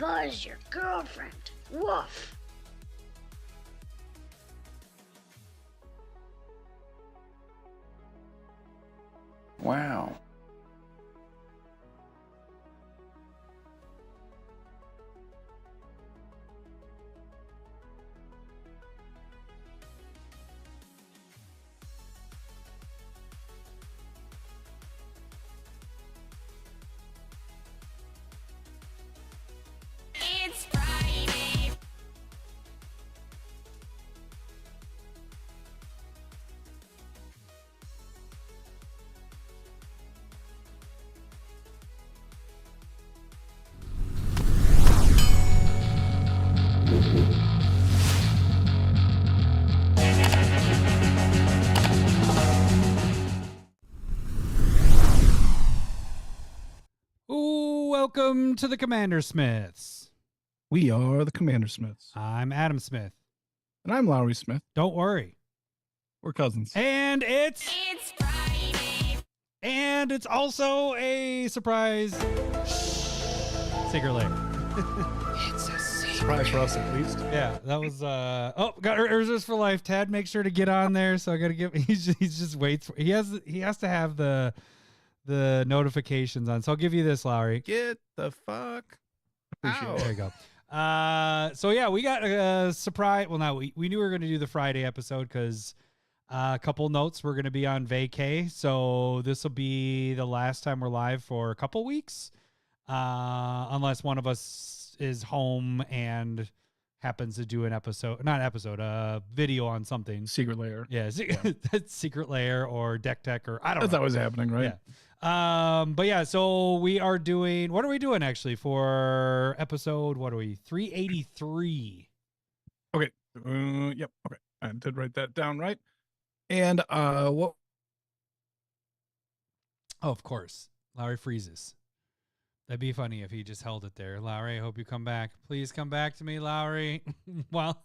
buzz your girlfriend. Woof. Wow. It's Friday. Ooh, welcome to the CommanderSmiths. We are the CommanderSmiths. I'm Adam Smith. And I'm Lowry Smith. Don't worry. We're cousins. And it's Friday. and it's also a surprise Secret Lair. It's a secret. Surprise for us, at least. Yeah, that was got reserves for life. Tad, make sure to get on there. So I gotta give. He's just waits. He has to have the notifications on. So I'll give you this, Lowry. Get the fuck out. There you go. So yeah, we got a surprise. Well, now we knew we were going to do the Friday episode because a couple notes. We're going to be on vacay, so this will be the last time we're live for a couple weeks, unless one of us is home and happens to do video on something. Secret Lair. Yeah, Secret Lair or Deck Tech or I don't know. That's always happening, right? Yeah. But yeah, so what are we doing actually for episode, 383? Okay. Yep. Okay. I did write that down right. And what? Oh, of course. Lowry freezes. That'd be funny if he just held it there. Lowry, I hope you come back. Please come back to me, Lowry. Well,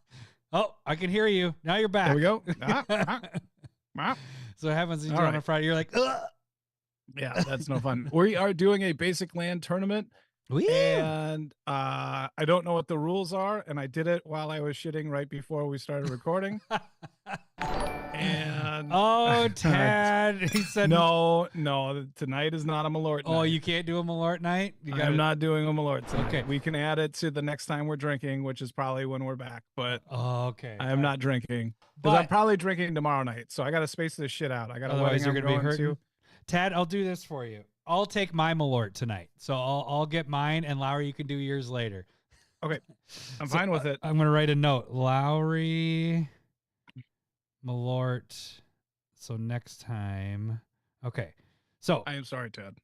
oh, I can hear you. Now you're back. There we go. So it happens when you're All on a right. Friday. You're like, ugh. Yeah, that's no fun. We are doing a basic land tournament. And I don't know what the rules are, and I did it while I was shitting right before we started recording. And oh, Tad, he said no, tonight is not a Malort night. Oh, you can't do a Malort night? I'm not doing a Malort tonight. Okay. We can add it to the next time we're drinking, which is probably when we're back, but okay. I am not drinking. Because But- I'm probably drinking tomorrow night, so I got to space this shit out. I got a Otherwise, wedding you're I'm gonna be going hurting. to. Tad, I'll do this for you. I'll take my Malort tonight. So I'll get mine, and Lowry, you can do yours later. Okay. I'm fine with it. I'm going to write a note. Lowry, Malort. So next time. Okay. So I am sorry, Ted.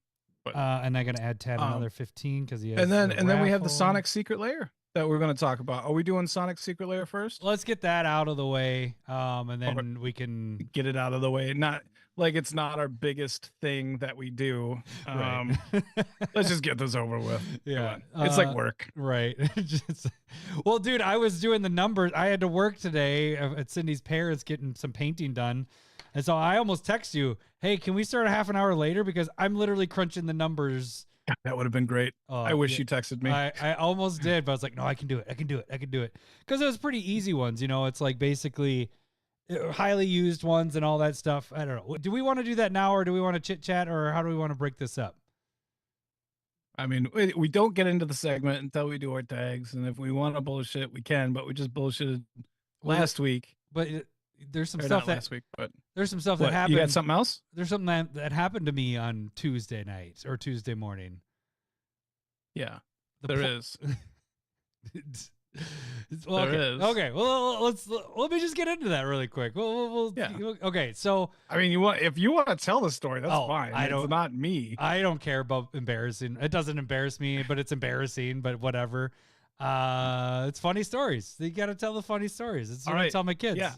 and I'm going to add Tad another 15 because he has And then we have the raffle. Sonic Secret Lair that we're going to talk about. Are we doing Sonic Secret Lair first? Let's get that out of the way, and then we can Get it out of the way. Not like it's not our biggest thing that we do. Right. Let's just get this over with. Yeah. Come on. It's like work. Right. Well, dude, I was doing the numbers. I had to work today at Cindy's parents getting some painting done. And so I almost text you, hey, can we start a half an hour later? Because I'm literally crunching the numbers. That would have been great. I wish you texted me. I almost did, but I was like, no, I can do it. I can do it. Because it was pretty easy ones. You know, it's like basically highly used ones and all that stuff. I don't know. Do we want to do that now, or do we want to chit chat, or how do we want to break this up? I mean, we don't get into the segment until we do our tags. And if we want to bullshit, we can, but we just bullshitted last week. But there's some Or stuff not that last week, but there's some stuff what, that happened. you got something else? There's something that happened to me on Tuesday night or Tuesday morning. Yeah, The there po- is. Well, There okay. is. Okay. Well, let me just get into that really quick. Yeah. Okay. So I mean, if you want to tell the story, that's Oh, fine. I don't- It's not me. I don't care about embarrassing. It doesn't embarrass me, but it's embarrassing. But whatever. It's funny stories. You got to tell the funny stories. It's what I right. tell my kids. Yeah.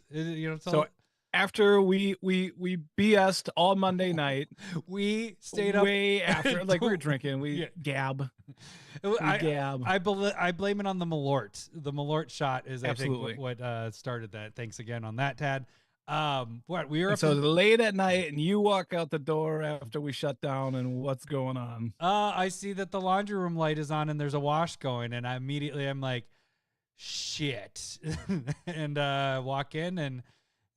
Tell So after we BS'd all Monday night, we stayed up way after, like we were drinking, we Yeah. gab. I blame it on the Malort. The Malort shot is, I Absolutely. think, what started that. Thanks again on that, Tad. What we were And up so in, late at night, and you walk out the door after we shut down, and what's going on? I see that the laundry room light is on and there's a wash going, and I'm like, shit. And walk in, and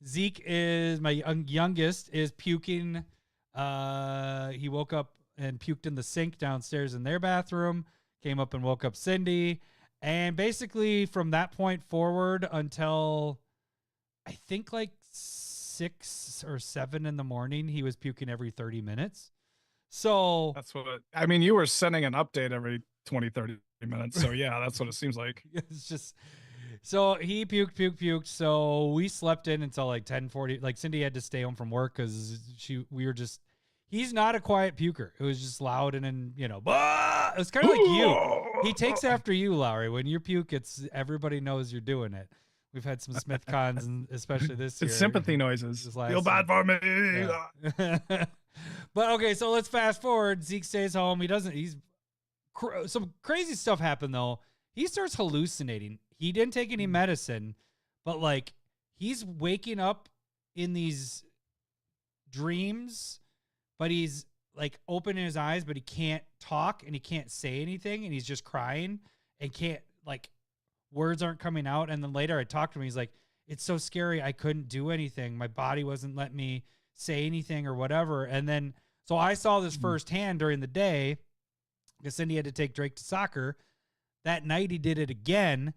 Zeke is my youngest is puking. He woke up and puked in the sink downstairs in their bathroom, came up and woke up Cindy. And basically from that point forward until I think like 6 or 7 in the morning, he was puking every 30 minutes. So That's what I mean. You were sending an update every 20, 30 minutes. So yeah, that's what it seems like. it's just, so he puked. So we slept in until like 10:40. Like Cindy had to stay home from work because he's not a quiet puker. It was just loud and then, bah! It was kind of like you. He takes after you, Lowry. When you puke, everybody knows you're doing it. We've had some Smith cons, and especially this year. It's sympathy noises. This last Feel bad for me. Yeah. But okay, so let's fast forward. Zeke stays home. Some crazy stuff happened though. He starts hallucinating. He didn't take any medicine, but like he's waking up in these dreams, but he's like opening his eyes, but he can't talk and he can't say anything, and he's just crying and can't, like, words aren't coming out. And then later I talked to him. He's like, it's so scary. I couldn't do anything. My body wasn't letting me say anything or whatever. And then, so I saw this firsthand during the day because Cindy had to take Drake to soccer. That night he did it again,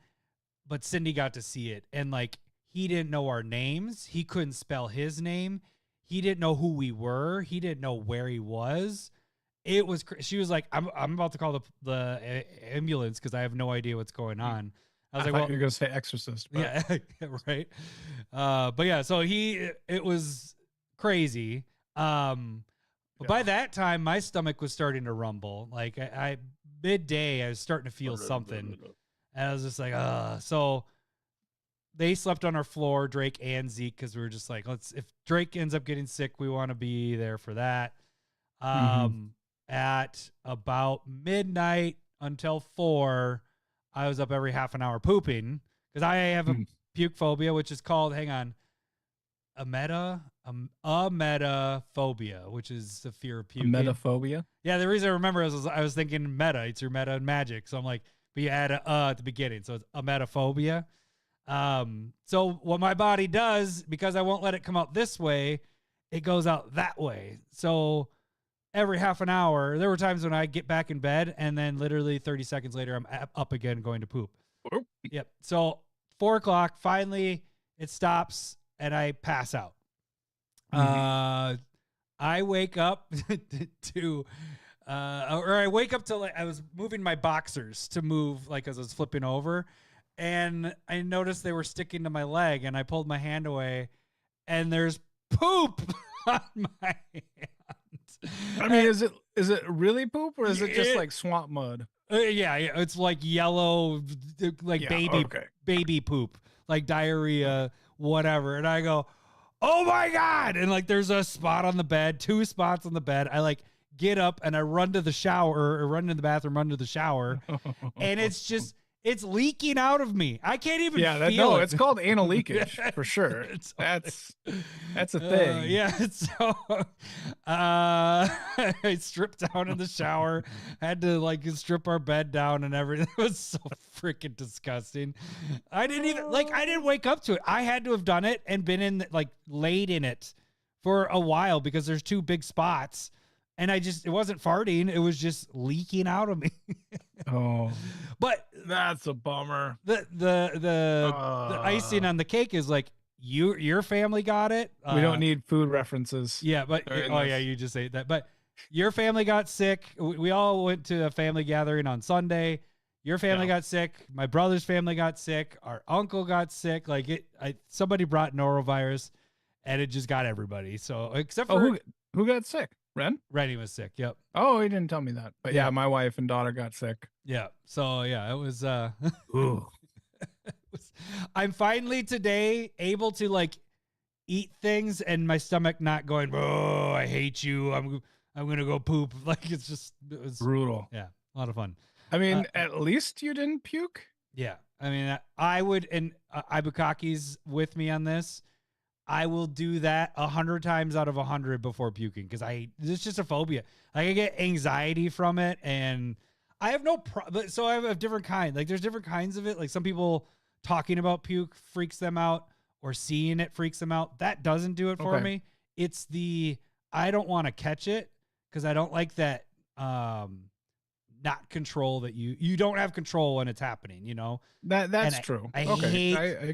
but Cindy got to see it. And like, he didn't know our names. He couldn't spell his name. He didn't know who we were. He didn't know where he was. It was, she was like, I'm about to call the ambulance because I have no idea what's going on. I was like, well, you're going to say exorcist. But. Yeah, right. But yeah, so it was crazy. But by that time, my stomach was starting to rumble. Like I midday, I was starting to feel something. And I was just like, so they slept on our floor, Drake and Zeke, because we were just like, if Drake ends up getting sick, we want to be there for that. At about midnight until 4, I was up every half an hour pooping because I have a puke phobia, which is called, hang on, emetophobia, which is the fear of puking. Emetophobia? Yeah, the reason I remember is I was thinking meta. It's your meta in Magic. So I'm like, but you add a at the beginning. So it's emetophobia. So what my body does, because I won't let it come out this way, it goes out that way. So every half an hour, there were times when I get back in bed and then literally 30 seconds later, I'm up again going to poop. Yep. So 4 o'clock, finally it stops and I pass out. I wake up I wake up to, like, I was moving my boxers to move, like, as I was flipping over, and I noticed they were sticking to my leg, and I pulled my hand away and there's poop on my hand. I mean, is it really poop or is it just like swamp mud? Yeah, it's like yellow, like baby poop, like diarrhea, whatever. And I go, oh my God. And like, there's a spot on the bed, 2 spots on the bed. I like get up and I run to the shower, or run to the bathroom, run to the shower. And it's leaking out of me. I can't even feel it. It's called anal leakage for sure. That's a thing. So I stripped down in the shower, had to like strip our bed down and everything. It was so freaking disgusting. I didn't wake up to it. I had to have done it and been laid in it for a while because there's 2 big spots. And it wasn't farting. It was just leaking out of me. Oh, but that's a bummer. The icing on the cake is like, your family got it. We don't need food references. Yeah, but you just ate that. But your family got sick. We all went to a family gathering on Sunday. Your family got sick. My brother's family got sick. Our uncle got sick. Like somebody brought norovirus, and it just got everybody. So except for who got sick? Rennie was sick. Yep. Oh, he didn't tell me that. But yeah, my wife and daughter got sick. Yeah. So yeah, it was Ooh. I'm finally today able to like eat things and my stomach not going, oh, I hate you. I'm gonna go poop. Like it was brutal. Yeah, a lot of fun. I mean, at least you didn't puke. Yeah. I mean, I would, and Ibukaki's with me on this. I will do that 100 times out of 100 before puking because it's just a phobia. Like I get anxiety from it, and I have no problem. So I have a different kind. Like there's different kinds of it. Like some people talking about puke freaks them out, or seeing it freaks them out. That doesn't do it for me. It's I don't want to catch it because I don't like that not control that you don't have control when it's happening, you know? That's true. I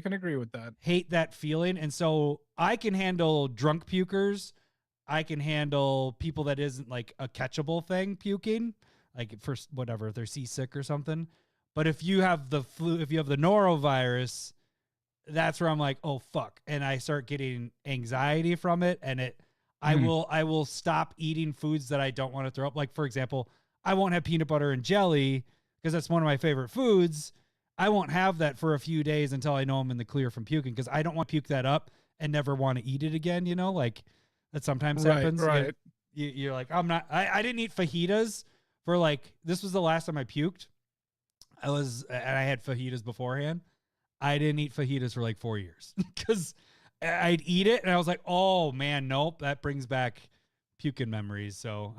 can agree with that. Hate that feeling. And so I can handle drunk pukers. I can handle people that isn't like a catchable thing puking, like for whatever, if they're seasick or something. But if you have the flu, if you have the norovirus, that's where I'm like, oh fuck. And I start getting anxiety from it. And I will stop eating foods that I don't want to throw up. Like for example, I won't have peanut butter and jelly because that's one of my favorite foods. I won't have that for a few days until I know I'm in the clear from puking because I don't want to puke that up and never want to eat it again. You know, like that sometimes happens. Right. You're like, I didn't eat fajitas for like, this was the last time I puked. And I had fajitas beforehand. I didn't eat fajitas for like 4 years because I'd eat it and I was like, oh man, nope. That brings back puking memories. So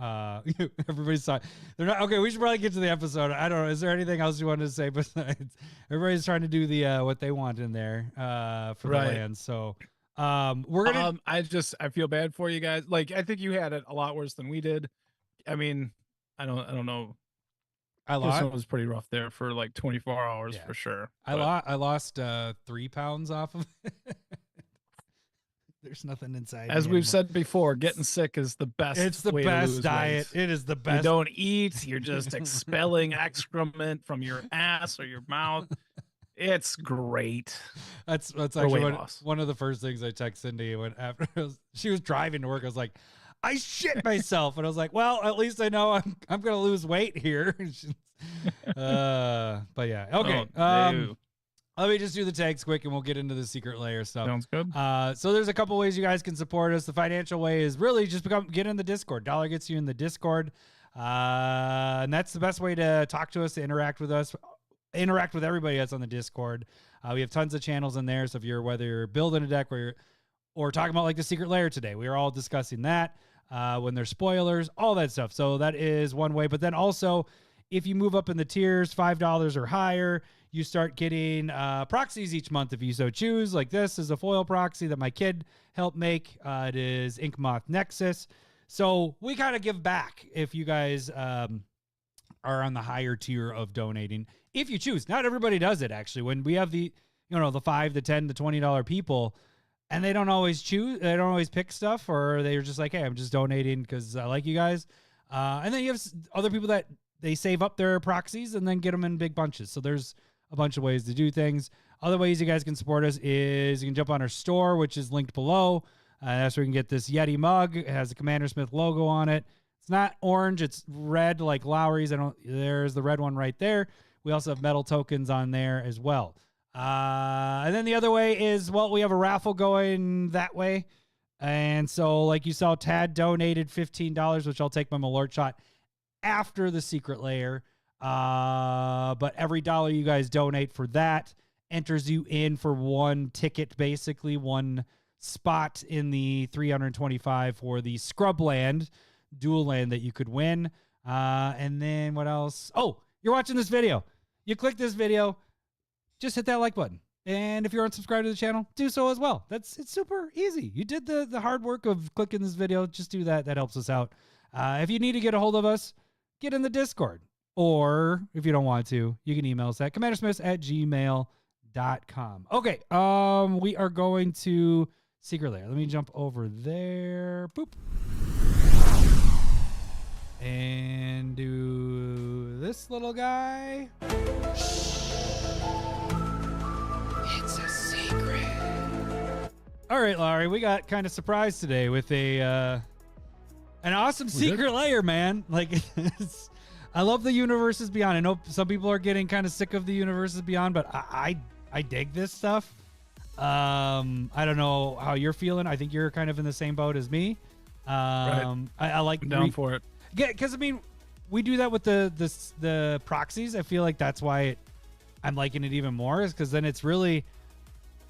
everybody's talking. They're not okay. We should probably get to the episode. I don't know. Is there anything else you wanted to say besides everybody's trying to do the what they want in there for the land? So we're gonna. I feel bad for you guys. Like I think you had it a lot worse than we did. I mean, I don't know. This one was pretty rough there for like 24 hours for sure. I lost 3 pounds off of it. There's nothing inside. As we've said before, getting sick is the best. It's the best diet. It is the best. You don't eat. You're just expelling excrement from your ass or your mouth. It's great. That's actually one of the first things I text Cindy when after she was driving to work. I was like, I shit myself, and I was like, well, at least I know I'm gonna lose weight here. But yeah, okay. No. Let me just do the tags quick and we'll get into the secret layer stuff. Sounds good. So there's a couple ways you guys can support us. The financial way is really just get in the Discord. $1 gets you in the Discord. And that's the best way to talk to us, to interact with us, interact with everybody that's on the Discord. We have tons of channels in there. So if whether you're building a deck or talking about like the secret layer today, we are all discussing that when there's spoilers, all that stuff. So that is one way. But then also, if you move up in the tiers, $5 or higher, you start getting proxies each month if you so choose. Like this is a foil proxy that my kid helped make. It is Ink Moth Nexus. So we kind of give back if you guys are on the higher tier of donating. If you choose. Not everybody does it, actually. When we have the $5, the $10, the $20 people, and they don't always choose, they don't always pick stuff, or they're just like, hey, I'm just donating because I like you guys. And then you have other people that they save up their proxies and then get them in big bunches. So there's a bunch of ways to do things. Other ways you guys can support us is you can jump on our store, which is linked below. That's where you can get this Yeti mug. It has a CommanderSmith logo on it. It's not orange. It's red like Lowry's. There's the red one right there. We also have metal tokens on there as well. And then the other way is, we have a raffle going that way. And so like you saw, Tad donated $15, which I'll take my Malort shot after the secret layer. But every $1 you guys donate for that enters you in for one ticket, basically one spot in the 325 for the Scrubland dual land that you could win. And then what else? Oh, you're watching this video. You click this video, just hit that like button. And if you're unsubscribed to the channel, do so as well. It's super easy. You did the hard work of clicking this video. Just do that. That helps us out. If you need to get a hold of us, get in the Discord. Or if you don't want to, you can email us at commandersmiths@gmail.com. Okay, we are going to secret layer. Let me jump over there. Boop. And do this little guy. It's a secret. All right, Larry, we got kind of surprised today with an awesome secret layer, man. Like, I love the Universes Beyond. I know some people are getting kind of sick of the Universes Beyond, but I dig this stuff. I don't know how you're feeling. I think you're kind of in the same boat as me. Right. I like down for it. Yeah, because I mean, we do that with the proxies. I feel like that's why I'm liking it even more, is because then it's really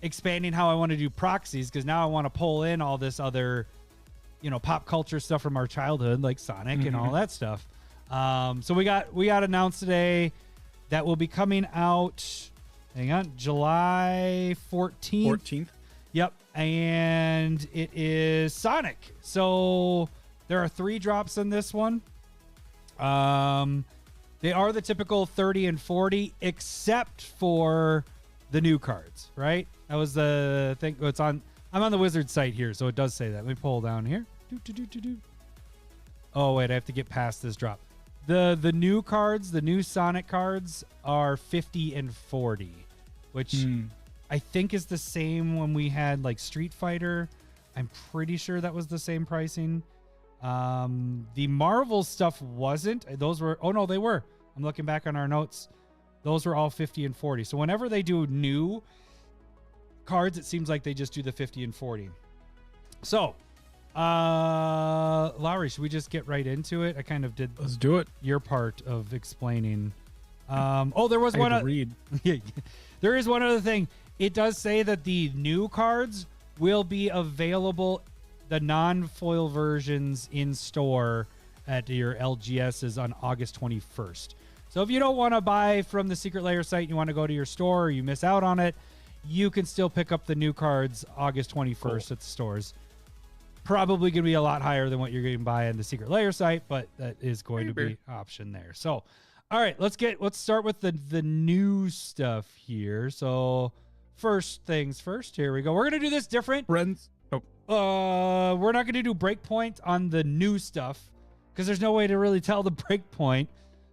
expanding how I want to do proxies, because now I want to pull in all this other, pop culture stuff from our childhood, like Sonic and all that stuff. So we got announced today that will be coming out. Hang on, July 14th. Yep, and it is Sonic. So there are 3 drops in this one. They are the typical 30 and 40, except for the new cards, right? That was the thing. I'm on the Wizard site here, so it does say that. Let me pull down here. Oh, wait, I have to get past this drop. The new cards, the new Sonic cards are 50 and 40, which I think is the same when we had like Street Fighter. I'm pretty sure that was the same pricing. The Marvel stuff wasn't. Those were, oh no, they were. I'm looking back on our notes. Those were all 50 and 40. So whenever they do new cards, it seems like they just do the 50 and 40. So, Lowry, should we just get right into it? I kind of did. Let's do it. Your part of explaining. There was one. Read. There is one other thing. It does say that the new cards will be available, the non-foil versions, in store at your LGSs on August 21st. So if you don't want to buy from the Secret Lair site, you want to go to your store, or you miss out on it, you can still pick up the new cards August 21st at the stores. Probably going to be a lot higher than what you're going to buy on the Secret Lair site, but that is going to be an option there. So, all right, let's start with the new stuff here. So first things first, here we go. We're going to do this different. Friends. We're not going to do breakpoint on the new stuff because there's no way to really tell the breakpoint.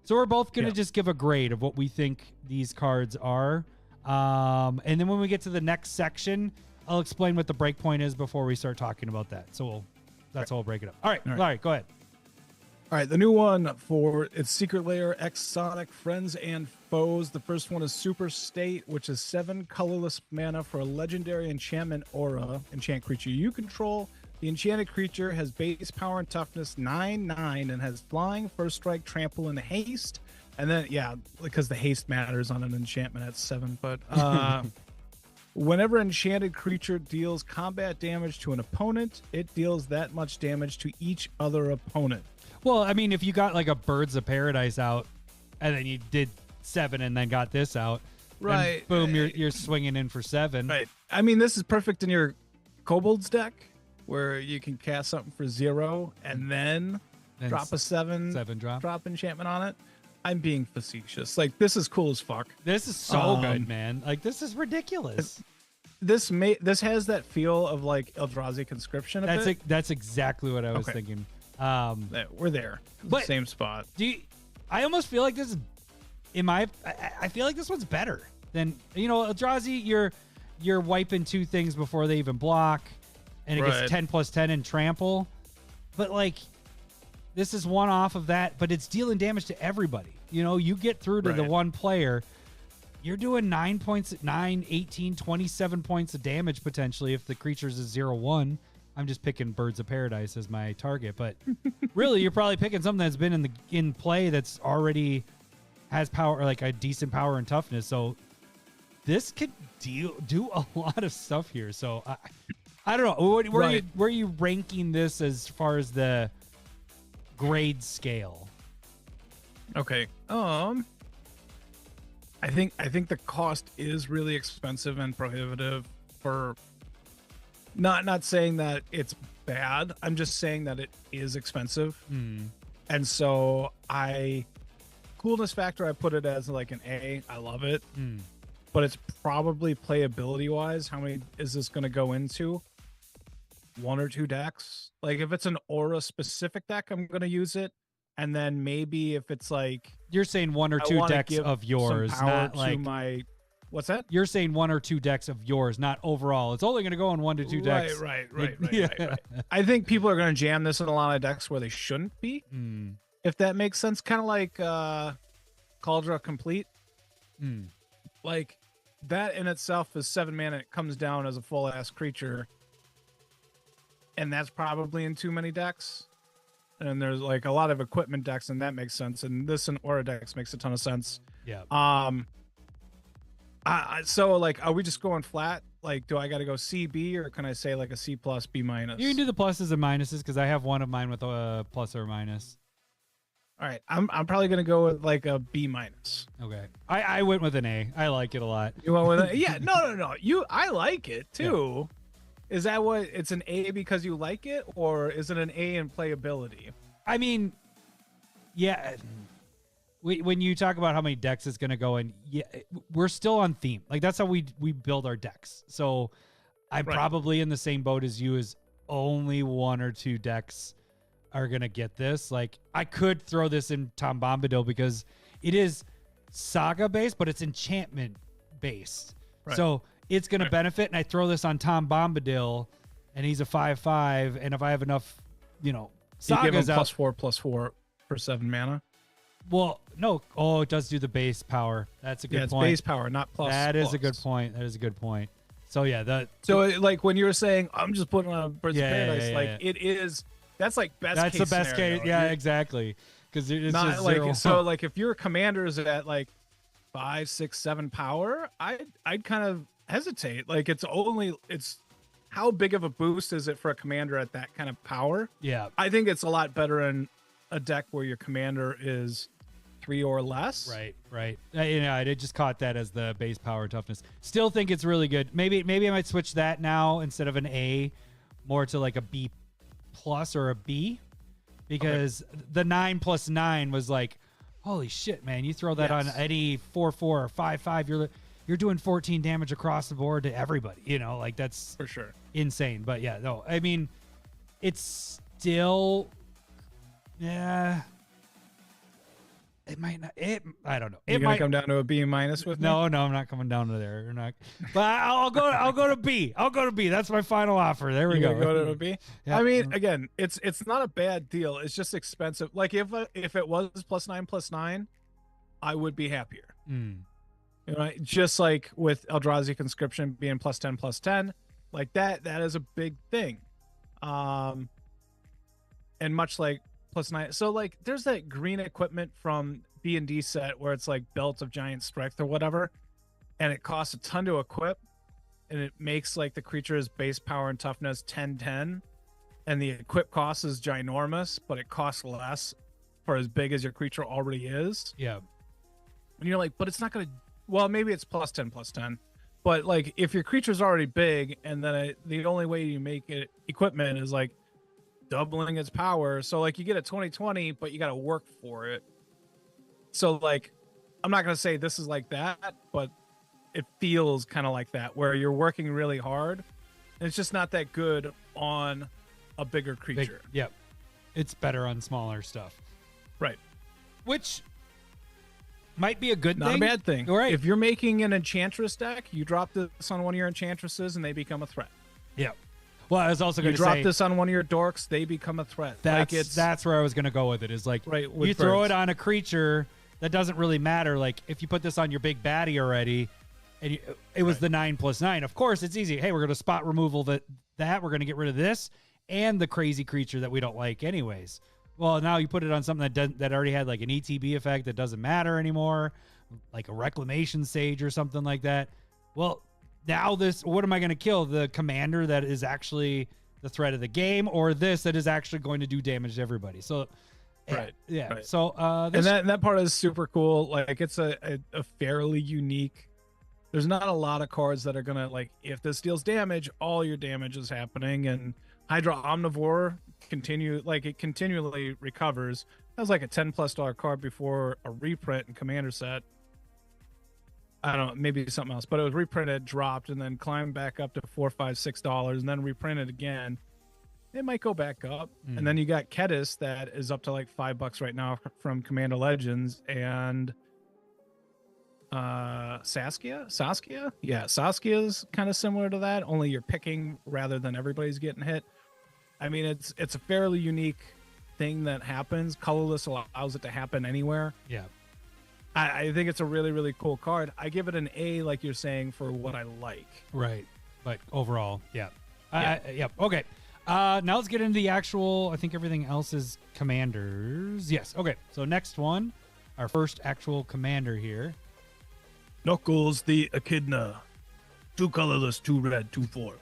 So we're both going to just give a grade of what we think these cards are. And then when we get to the next section, I'll explain what the breakpoint is before we start talking about that. So that's how we'll break it up. All right. Go ahead. All right, the new one for its Secret Lair X Sonic Friends and Foes. The first one is Super State, which is 7 colorless mana for a legendary enchantment aura enchant creature you control. The enchanted creature has base power and toughness 9/9 and has flying, first strike, trample, and haste. And then, because the haste matters on an enchantment at 7. But whenever enchanted creature deals combat damage to an opponent, it deals that much damage to each other opponent. Well, I mean, if you got like a Birds of Paradise out and then you did 7 and then got this out, right? Boom, you're swinging in for 7. Right. I mean, this is perfect in your Kobolds deck where you can cast something for 0 and then drop a 7 drop enchantment on it. I'm being facetious. Like, this is cool as fuck. This is so good, man. Like, this is ridiculous. This has that feel of like Eldrazi Conscription. That's exactly what I was thinking. We're there. But same spot. I almost feel like this is I feel like this one's better than, Eldrazi. You're wiping 2 things before they even block, and it gets 10+10 and trample. But like, this is one off of that, but it's dealing damage to everybody. You get through to the one player, you're doing 9 points, 9, 18, 27 points of damage potentially if the creature's a 0/1. I'm just picking Birds of Paradise as my target, but really you're probably picking something that's been in play that's already has power, like a decent power and toughness. So this could do a lot of stuff here. So I don't know. Where are you ranking this as far as the grade scale? Okay. I think the cost is really expensive and prohibitive for. Not saying that it's bad. I'm just saying that it is expensive. And so coolness factor, I put it as like an A. I love it. But it's probably playability wise, how many is this going to go into? 1 or 2 decks. Like if it's an aura specific deck, I'm going to use it. And then maybe if it's like, you're saying 1 or 2 decks of yours, not like my. What's that? You're saying 1 or 2 decks of yours, not overall. It's only going to go in 1 to 2 decks. Right. I think people are going to jam this in a lot of decks where they shouldn't be. If that makes sense. Kind of like Cauldron Complete. Like that in itself is 7 mana. It comes down as a full ass creature. And that's probably in too many decks. And there's like a lot of equipment decks, and that makes sense. And this in Aura decks makes a ton of sense. Yeah. So like, are we just going flat? like, do I got to go C, B, or can I say like a C plus, B minus? You can do the pluses and minuses because I have one of mine with a plus or a minus. All right, I'm probably gonna go with like a B minus. Okay, I went with an A. I like it a lot. You went with yeah, no. I like it too. Yeah. Is that what it's an A because you like it, or is it an A in playability? I mean, yeah. When you talk about how many decks it's gonna go in, yeah, we're still on theme. Like that's how we build our decks. So I'm probably in the same boat as you. As only one or two decks are gonna get this. Like I could throw this in Tom Bombadil because it is saga based, but it's enchantment based. Right. So it's gonna benefit. And I throw this on Tom Bombadil, and he's a 5/5. And if I have enough, sagas you give him out, +4/+4 for 7 mana. Well, no. Oh, it does do the base power. That's a good point. Yeah, it's base power, not plus. That is a good point. That is a good point. So yeah, like when you were saying, I'm just putting on Birds of Paradise, it is. That's like best. That's case the best scenario. case. Yeah, exactly. Because it's not just like 0. so. Like if your commanders at like 5, 6, 7 power, I'd kind of hesitate. Like it's how big of a boost is it for a commander at that kind of power? Yeah, I think it's a lot better in a deck where your commander is 3 or less. Right. I just caught that as the base power toughness. Still think it's really good. Maybe I might switch that now instead of an A, more to like a B plus or a B, because the 9+9 was like, holy shit, man! You throw that on any 4/4 or 5/5, you're doing 14 damage across the board to everybody. Like that's for sure insane. But yeah, no, I mean, it's still, yeah. It might not. I don't know. You're gonna come down to a B minus with me? No, I'm not coming down to there. You're not. But I'll go to B. I'll go to B. That's my final offer. There we go. Go to a B. Yeah. I mean, again, it's not a bad deal. It's just expensive. Like if it was +9/+9, I would be happier. Just like with Eldrazi Conscription being +10/+10, like that is a big thing. And much like +9, so like there's that green equipment from D&D set where it's like Belt of Giant Strength or whatever, and it costs a ton to equip, and it makes like the creature's base power and toughness 10/10, and the equip cost is ginormous, but it costs less for as big as your creature already is. Yeah. And you're like, but it's not gonna, well, maybe it's +10/+10, but like if your creature's already big, and then the only way you make it equipment is like doubling its power, so like you get a 20/20, but you got to work for it. So like I'm not gonna say this is like that, but it feels kind of like that, where you're working really hard and it's just not that good on a bigger creature. Yep. It's better on smaller stuff, right? Which might be a good thing, not a bad thing. Right. If you're making an enchantress deck, you drop this on one of your enchantresses and they become a threat. Yeah. Well, I was also going to say, you drop this on one of your dorks, they become a threat. That's where I was going to go with it. Is like, you throw it on a creature that doesn't really matter. Like if you put this on your big baddie already, and it was the 9+9. Of course, it's easy. Hey, we're going to spot removal that we're going to get rid of this and the crazy creature that we don't like, anyways. Well, now you put it on something that already had like an ETB effect that doesn't matter anymore, like a Reclamation Sage or something like that. Well, now what am I going to kill? The commander that is actually the threat of the game, or this that is actually going to do damage to everybody? So, yeah. Right. So, and that part is super cool. Like it's a fairly unique. There's not a lot of cards that are gonna like, if this deals damage, all your damage is happening. And Hydra Omnivore continually recovers. That was like a $10+ card before a reprint in Commander set. I don't know, maybe something else, but it was reprinted, dropped, and then climbed back up to $4, $5, $6, and then reprinted again. It might go back up. And then you got Kedis that is up to like $5 right now from Commander Legends, and Saskia? Yeah, Saskia's kind of similar to that, only you're picking rather than everybody's getting hit. I mean, it's a fairly unique thing that happens. Colorless allows it to happen anywhere. Yeah. I think it's a really, really cool card. I give it an A, like you're saying, for what I like. Right. But overall, yeah. Yep. Okay. Now let's get into the actual, I think everything else is commanders. Yes. Okay. So next one, our first actual commander here. Knuckles the Echidna. 2 colorless, 2 red, 2 4.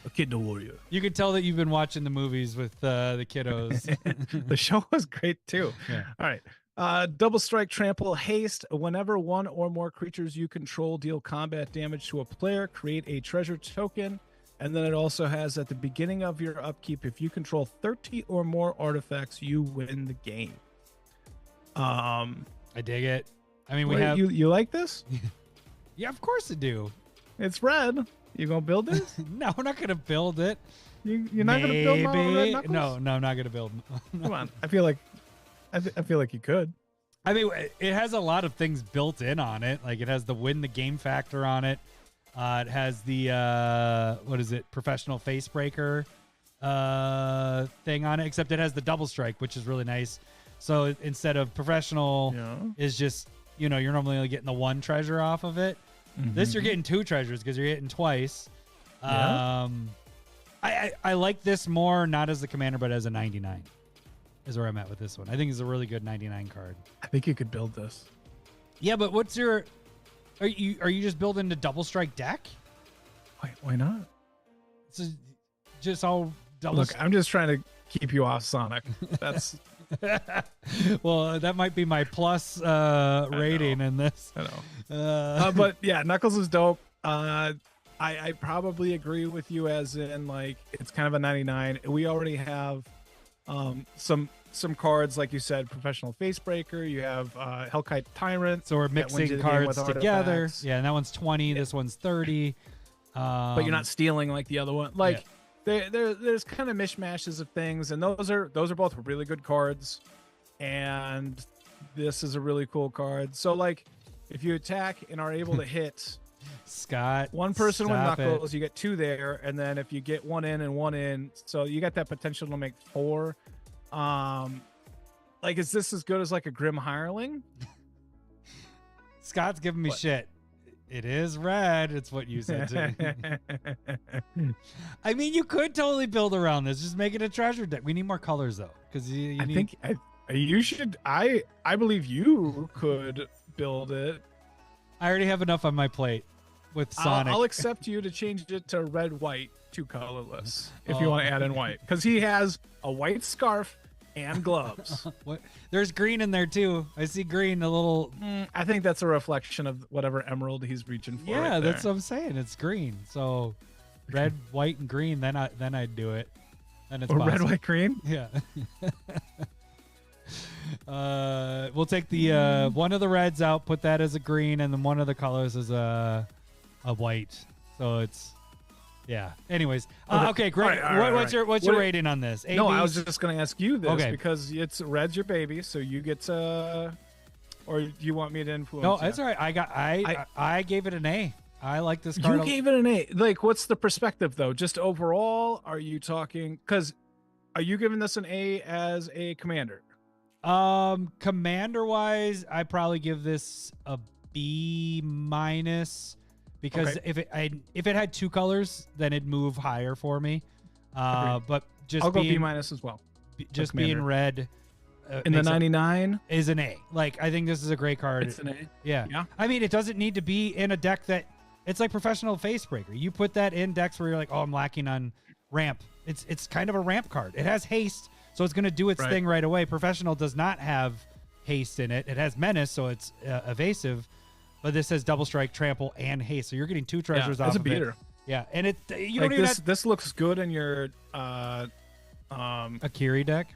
A Kid the Warrior. You can tell that you've been watching the movies with the kiddos. The show was great too. Yeah. All right. Double strike, trample, haste. Whenever one or more creatures you control deal combat damage to a player, create a treasure token. And then it also has at the beginning of your upkeep, if you control 30 or more artifacts, you win the game. I dig it. I mean, we Wait, have. you like this? Yeah, of course I do. It's red. You gonna build this? No, we're not gonna build it. You're not gonna build Mono Red Knuckles? No, I'm not gonna build. Come on. I feel like you could. I mean, it has a lot of things built in on it. Like it has the win the game factor on it. It has the what is it? Professional face breaker thing on it. Except it has the double strike, which is really nice. So instead of professional, is just you're normally only getting the 1 treasure off of it. This you're getting 2 treasures because you're hitting twice. I like this more not as the commander but as a 99 is where I'm at with this one. I think it's a really good 99 card. I think you could build this. Yeah, but what's your are you just building the double strike deck? Why not? It's just all double. Look, I'm just trying to keep you off Sonic. That's well, that might be my plus rating in this. I know. But yeah, Knuckles is dope. I probably agree with you as in like it's kind of a 99. We already have some cards like you said, Professional Facebreaker. You have Hellkite Tyrant. So we're mixing cards together. Artifacts. Yeah, and that one's 20. This one's 30. But you're not stealing like the other one. Like there's kind of mishmashes of things, and those are both really good cards. And this is a really cool card. So like if you attack and are able to hit Scott, one person with Knuckles, it. you get 2 there, and then if you get 1 in and 1 in, so you got that potential to make 4. Like is this as good as like a Grim Hireling? Scott's giving me shit. It is red. It's what you said to me. I mean, you could totally build around this. Just make it a treasure deck. We need more colors though, because you need... you should. I believe you could build it. I already have enough on my plate with Sonic. I'll accept you to change it to red, white, 2 colorless if you want to add in white, because he has a white scarf and gloves. What? There's green in there too. I see green. A little. I think that's a reflection of whatever emerald he's reaching for. Yeah, right that's there. what I'm saying. It's green. So red, white, and green. Then I'd do it. Then it's or possible. red, white, green. Yeah. We'll take the one of the reds out, put that as a green, and then one of the colors is a white. So it's Anyways, okay, great. All right, what's your rating on this? No, I was just going to ask you this because it's red's your baby, so you get to. Or do you want me to influence? No, you? that's all right. I gave it an A. I like this card. You gave it an A. Like, what's the perspective though? Just overall, are you talking? Because are you giving this an A as a commander? Commander wise, I probably give this a B minus because if it had 2 colors, then it'd move higher for me. But just I'll go B minus as well. Just being red in the 99 is an A. Like I think this is a great card. It's an A. Yeah. I mean, it doesn't need to be in a deck that it's like Professional Facebreaker. You put that in decks where you're like, oh, I'm lacking on ramp. It's kind of a ramp card. It has haste. So it's going to do its thing right away. Professional does not have haste in it. It has menace, so it's evasive. But this has double strike, trample, and haste. So you're getting 2 treasures off it's a of beater. it. Yeah, and you like don't even this looks good in your Akiri deck,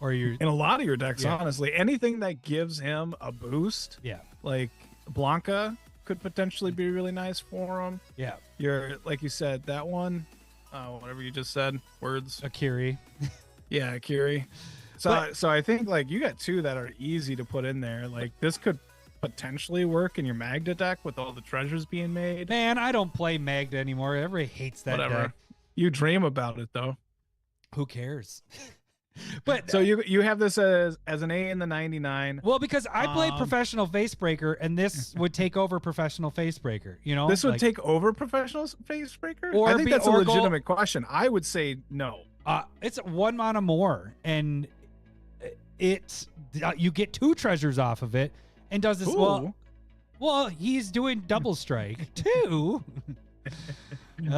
or your in a lot of your decks. Honestly, anything that gives him a boost. Yeah, like Blanca could potentially be really nice for him. Yeah, you're like you said that one. Whatever you just said, words. Akiri. Yeah, Akiri. So I think like you got 2 that are easy to put in there. Like this could potentially work in your Magda deck with all the treasures being made. Man, I don't play Magda anymore. Everybody hates that deck. You dream about it though. Who cares? But so you have this as an A in the 99. Well, because I played Professional Facebreaker, and this would take over Professional Facebreaker. You know, this would take over Professional Facebreaker. Or I think that's a legitimate question. I would say no. It's 1 mana more, and you get 2 treasures off of it, and does this well. He's doing double strike too. No,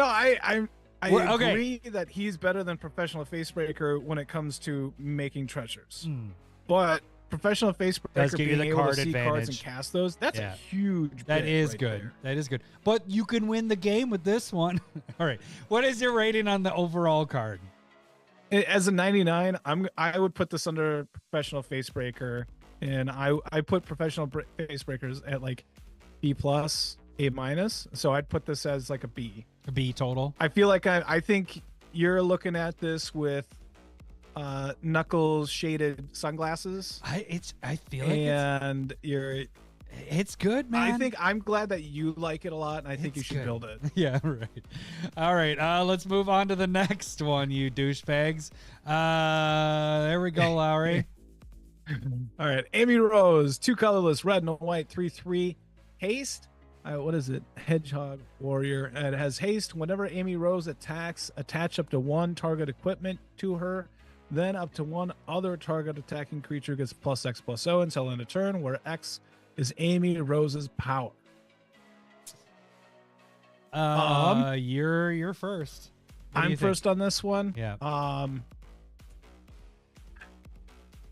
I Well, okay. agree that he's better than Professional Facebreaker when it comes to making treasures. Hmm. But Professional Facebreaker give you being the able card to see cards and advantage. cast those, that's Yeah. a huge That bit is right good. there. That is good. But you can win the game with this one. All right. What is your rating on the overall card? As a 99, I would put this under Professional Facebreaker, and I put Professional Facebreakers at like B plus, A minus. So I'd put this as like a B. A B total. I feel like I think you're looking at this with knuckles shaded sunglasses, I feel like and it's good, man. I'm glad that you like it a lot, and I think you It's should good. build it. Yeah, right. All right. Let's move on to the next one, you douchebags. There we go, Lowry. All right, Amy Rose, 2 colorless, red and white, 3/3 haste. What is it? Hedgehog warrior. And it has haste. Whenever Amy Rose attacks, attach up to 1 target equipment to her. Then up to 1 other target attacking creature gets +X/+0 until end of turn, where X is Amy Rose's power. You're first. What do I'm you think? first on this one. Yeah.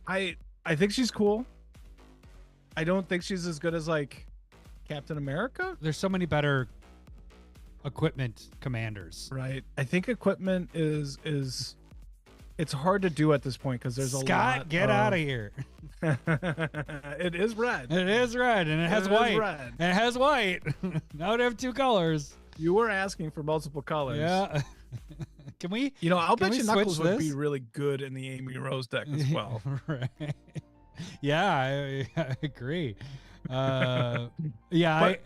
I think she's cool. I don't think she's as good as like Captain America. There's so many better equipment commanders. Right. I think equipment is it's hard to do at this point because there's a lot. Scott, get out of here. It is red. It is red and it has is white. red. And it has white. Now it have 2 colors. You were asking for multiple colors. Yeah. Can we? You know, I'll Can bet we you switch Knuckles would be this? really good in the Amy Rose deck as well. Right. Yeah, I agree. Yeah, But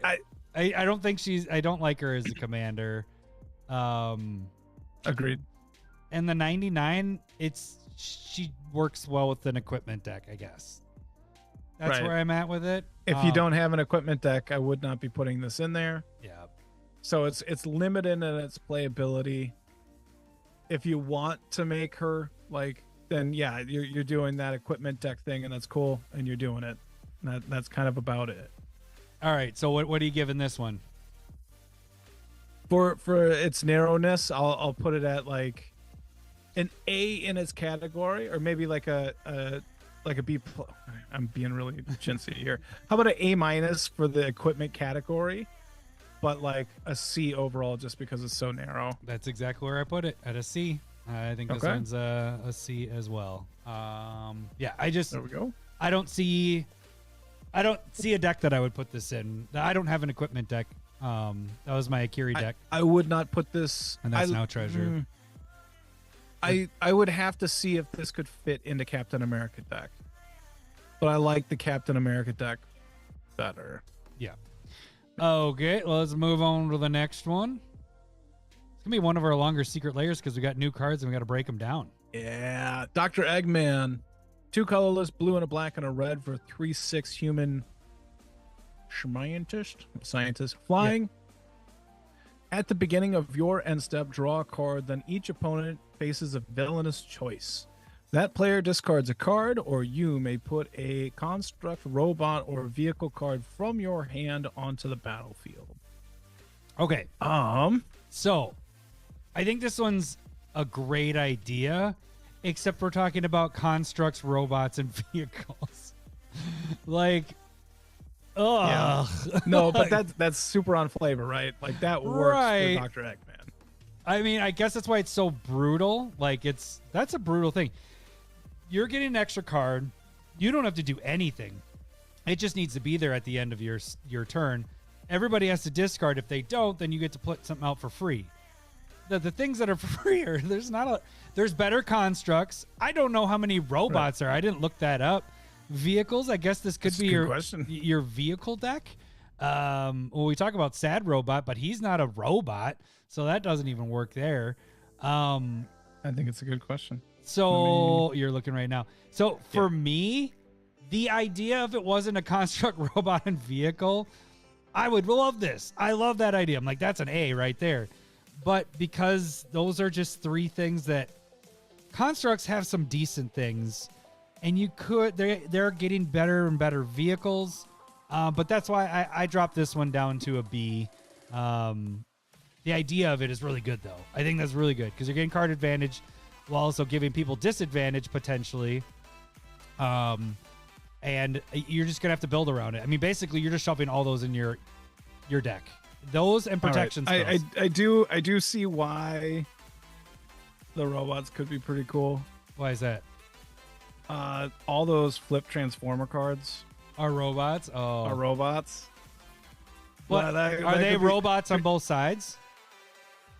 I don't think I don't like her as a commander. Agreed. And the 99, she works well with an equipment deck, I guess. That's Right. where I'm at with it. If you don't have an equipment deck, I would not be putting this in there. Yeah. So it's limited in its playability. If you want to make her like, then yeah, you're doing that equipment deck thing, and that's cool, and you're doing it. That's kind of about it. All right. So what are you giving this one? For its narrowness, I'll put it at like an A in its category, or maybe like a B. I'm being really chintzy here. How about an A minus for the equipment category, but like a C overall just because it's so narrow. That's exactly where I put it, at a C. I think this Okay. one's a C as well. Yeah, There we go. I don't see a deck that I would put this in. I don't have an equipment deck. That was my Akiri deck, I would not put this. and that's now Treasure. I would have to see if this could fit into Captain America deck, but I like the Captain America deck better. Yeah. Okay, well, let's move on to the next one. It's gonna be one of our longer secret layers because we got new cards and we got to break them down. Yeah, Dr. Eggman, 2 colorless, blue and a black and a red for 3/6 human scientist flying. At the beginning of your end step, draw a card. Then each opponent faces a villainous choice. That player discards a card, or you may put a construct, robot, or vehicle card from your hand onto the battlefield. Okay, so I think this one's a great idea, except we're talking about constructs, robots, and vehicles. Like, ugh. No, but that's super on flavor, right? Like that works Right. for Dr. Eggman. I mean, I guess that's why it's so brutal. Like, that's a brutal thing. You're getting an extra card. You don't have to do anything. It just needs to be there at the end of your turn. Everybody has to discard. If they don't, then you get to put something out for free. The things that are free are there's better constructs. I don't know how many robots are. I didn't look that up. Vehicles, I guess this could That's be a good question. your vehicle deck. Well, we talk about Sad Robot, but he's not a robot, so that doesn't even work there. I think it's a good question. So you're looking right now. So for me, the idea if it wasn't a construct, robot, and vehicle, I would love this. I love that idea. I'm like, that's an A right there. But because those are just 3 things that constructs have some decent things, and they're getting better and better vehicles. But that's why I dropped this one down to a B. The idea of it is really good, though. I think that's really good because you're getting card advantage while also giving people disadvantage potentially. And you're just gonna have to build around it. I mean, basically, you're just shoving all those in your deck. Those and protection spells. I do see why the robots could be pretty cool. Why is that? All those flip transformer cards Are robots? Oh, are robots. What, That are they could be- robots on both sides?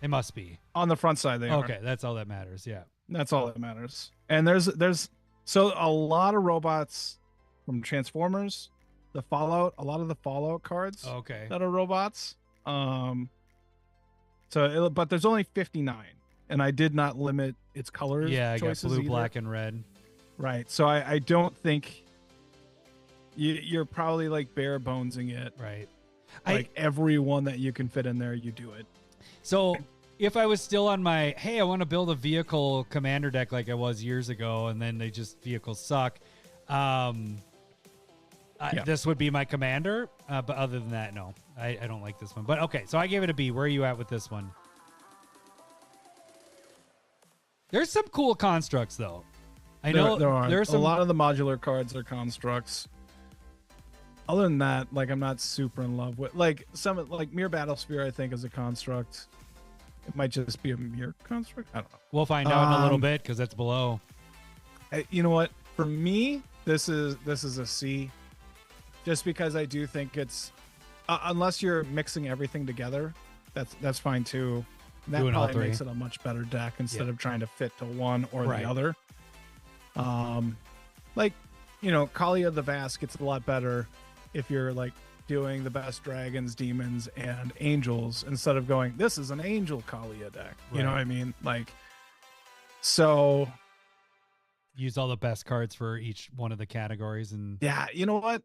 They must be. on the front side? They are. Okay, that's all that matters. Yeah. That's all that matters. And there's so a lot of robots from Transformers, the Fallout, a lot of the Fallout cards Okay. that are robots. But there's only 59, and I did not limit its colors. Yeah, I got choices blue, either. black, and red. Right. So I don't think you're probably like bare bonesing it. Right. Like every one that you can fit in there, you do it. So if I was still on my, hey, I want to build a vehicle commander deck like I was years ago, and then vehicles suck, this would be my commander. But other than that, no, I don't like this one. But okay, so I gave it a B. Where are you at with this one? There's some cool constructs, though. I know there are. There's some, a lot of the modular cards are constructs. Other than that, like I'm not super in love with like some like Mirror Battlesphere. I think is a construct. It might just be a mirror construct. I don't know. We'll find out in a little bit because that's below. You know what? For me, this is a C, just because I do think it's unless you're mixing everything together, that's fine too. That Doing all probably three. makes it a much better deck instead Yeah. of trying to fit to one or Right. the other. Like Kalia the Vast gets a lot better if you're like doing the best dragons, demons, and angels instead of going, this is an angel Kalia deck. You know Right. what I mean? Like, so Use all the best cards for each one of the categories, and yeah, you know what?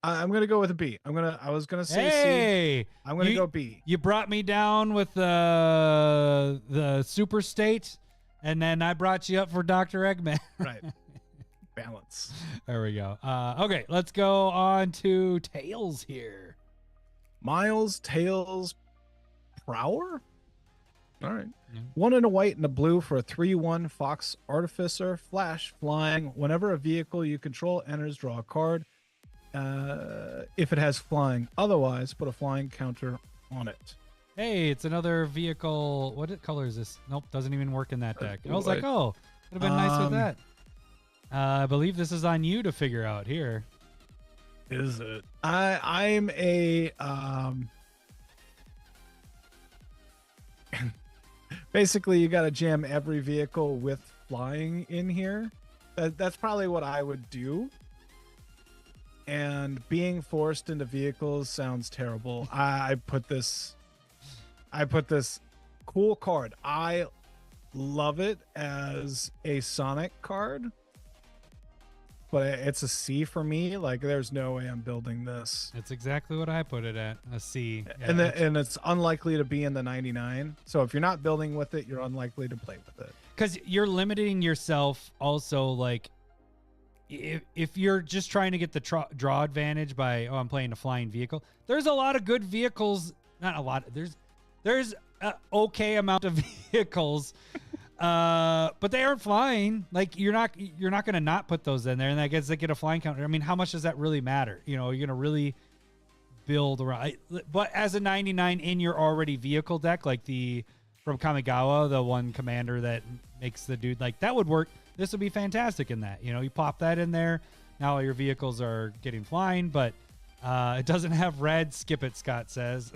I'm gonna go with a B. I was gonna say C. hey, I'm gonna you- go B. you brought me down with the super state, and then I brought you up for Dr. Eggman. Right. Balance. There we go. Okay, let's go on to Tails here. Miles, Tails, Prower? All right. Yeah. 1 and a white and a blue for a 3/1 Fox Artificer. Flash, flying. Whenever a vehicle you control enters, draw a card. If it has flying. Otherwise, put a flying counter on it. Hey, it's another vehicle. What color is this? Nope, doesn't even work in that deck. I was like, oh, would have been nice with that. I believe this is on you to figure out here. Is it? I'm a basically you got to jam every vehicle with flying in here. That's probably what I would do. And being forced into vehicles sounds terrible. I put this cool card. I love it as a Sonic card. But it's a C for me. Like, there's no way I'm building this. That's exactly what I put it at, a C. Yeah, And it's unlikely to be in the 99. So if you're not building with it, you're unlikely to play with it. because you're limiting yourself also, like if you're just trying to get the draw advantage by, I'm playing a flying vehicle, there's a lot of good vehicles. Not a lot, there's a okay amount of vehicles, but they aren't flying. Like, you're not gonna not put those in there, and I guess they get a flying counter. I mean, how much does that really matter? You're gonna really build around. But as a 99 in your already vehicle deck, like from Kamigawa, the one commander that makes the dude, like, that would work. This would be fantastic in that. You pop that in there. Now all your vehicles are getting flying, but it doesn't have red. Skip it, Scott says.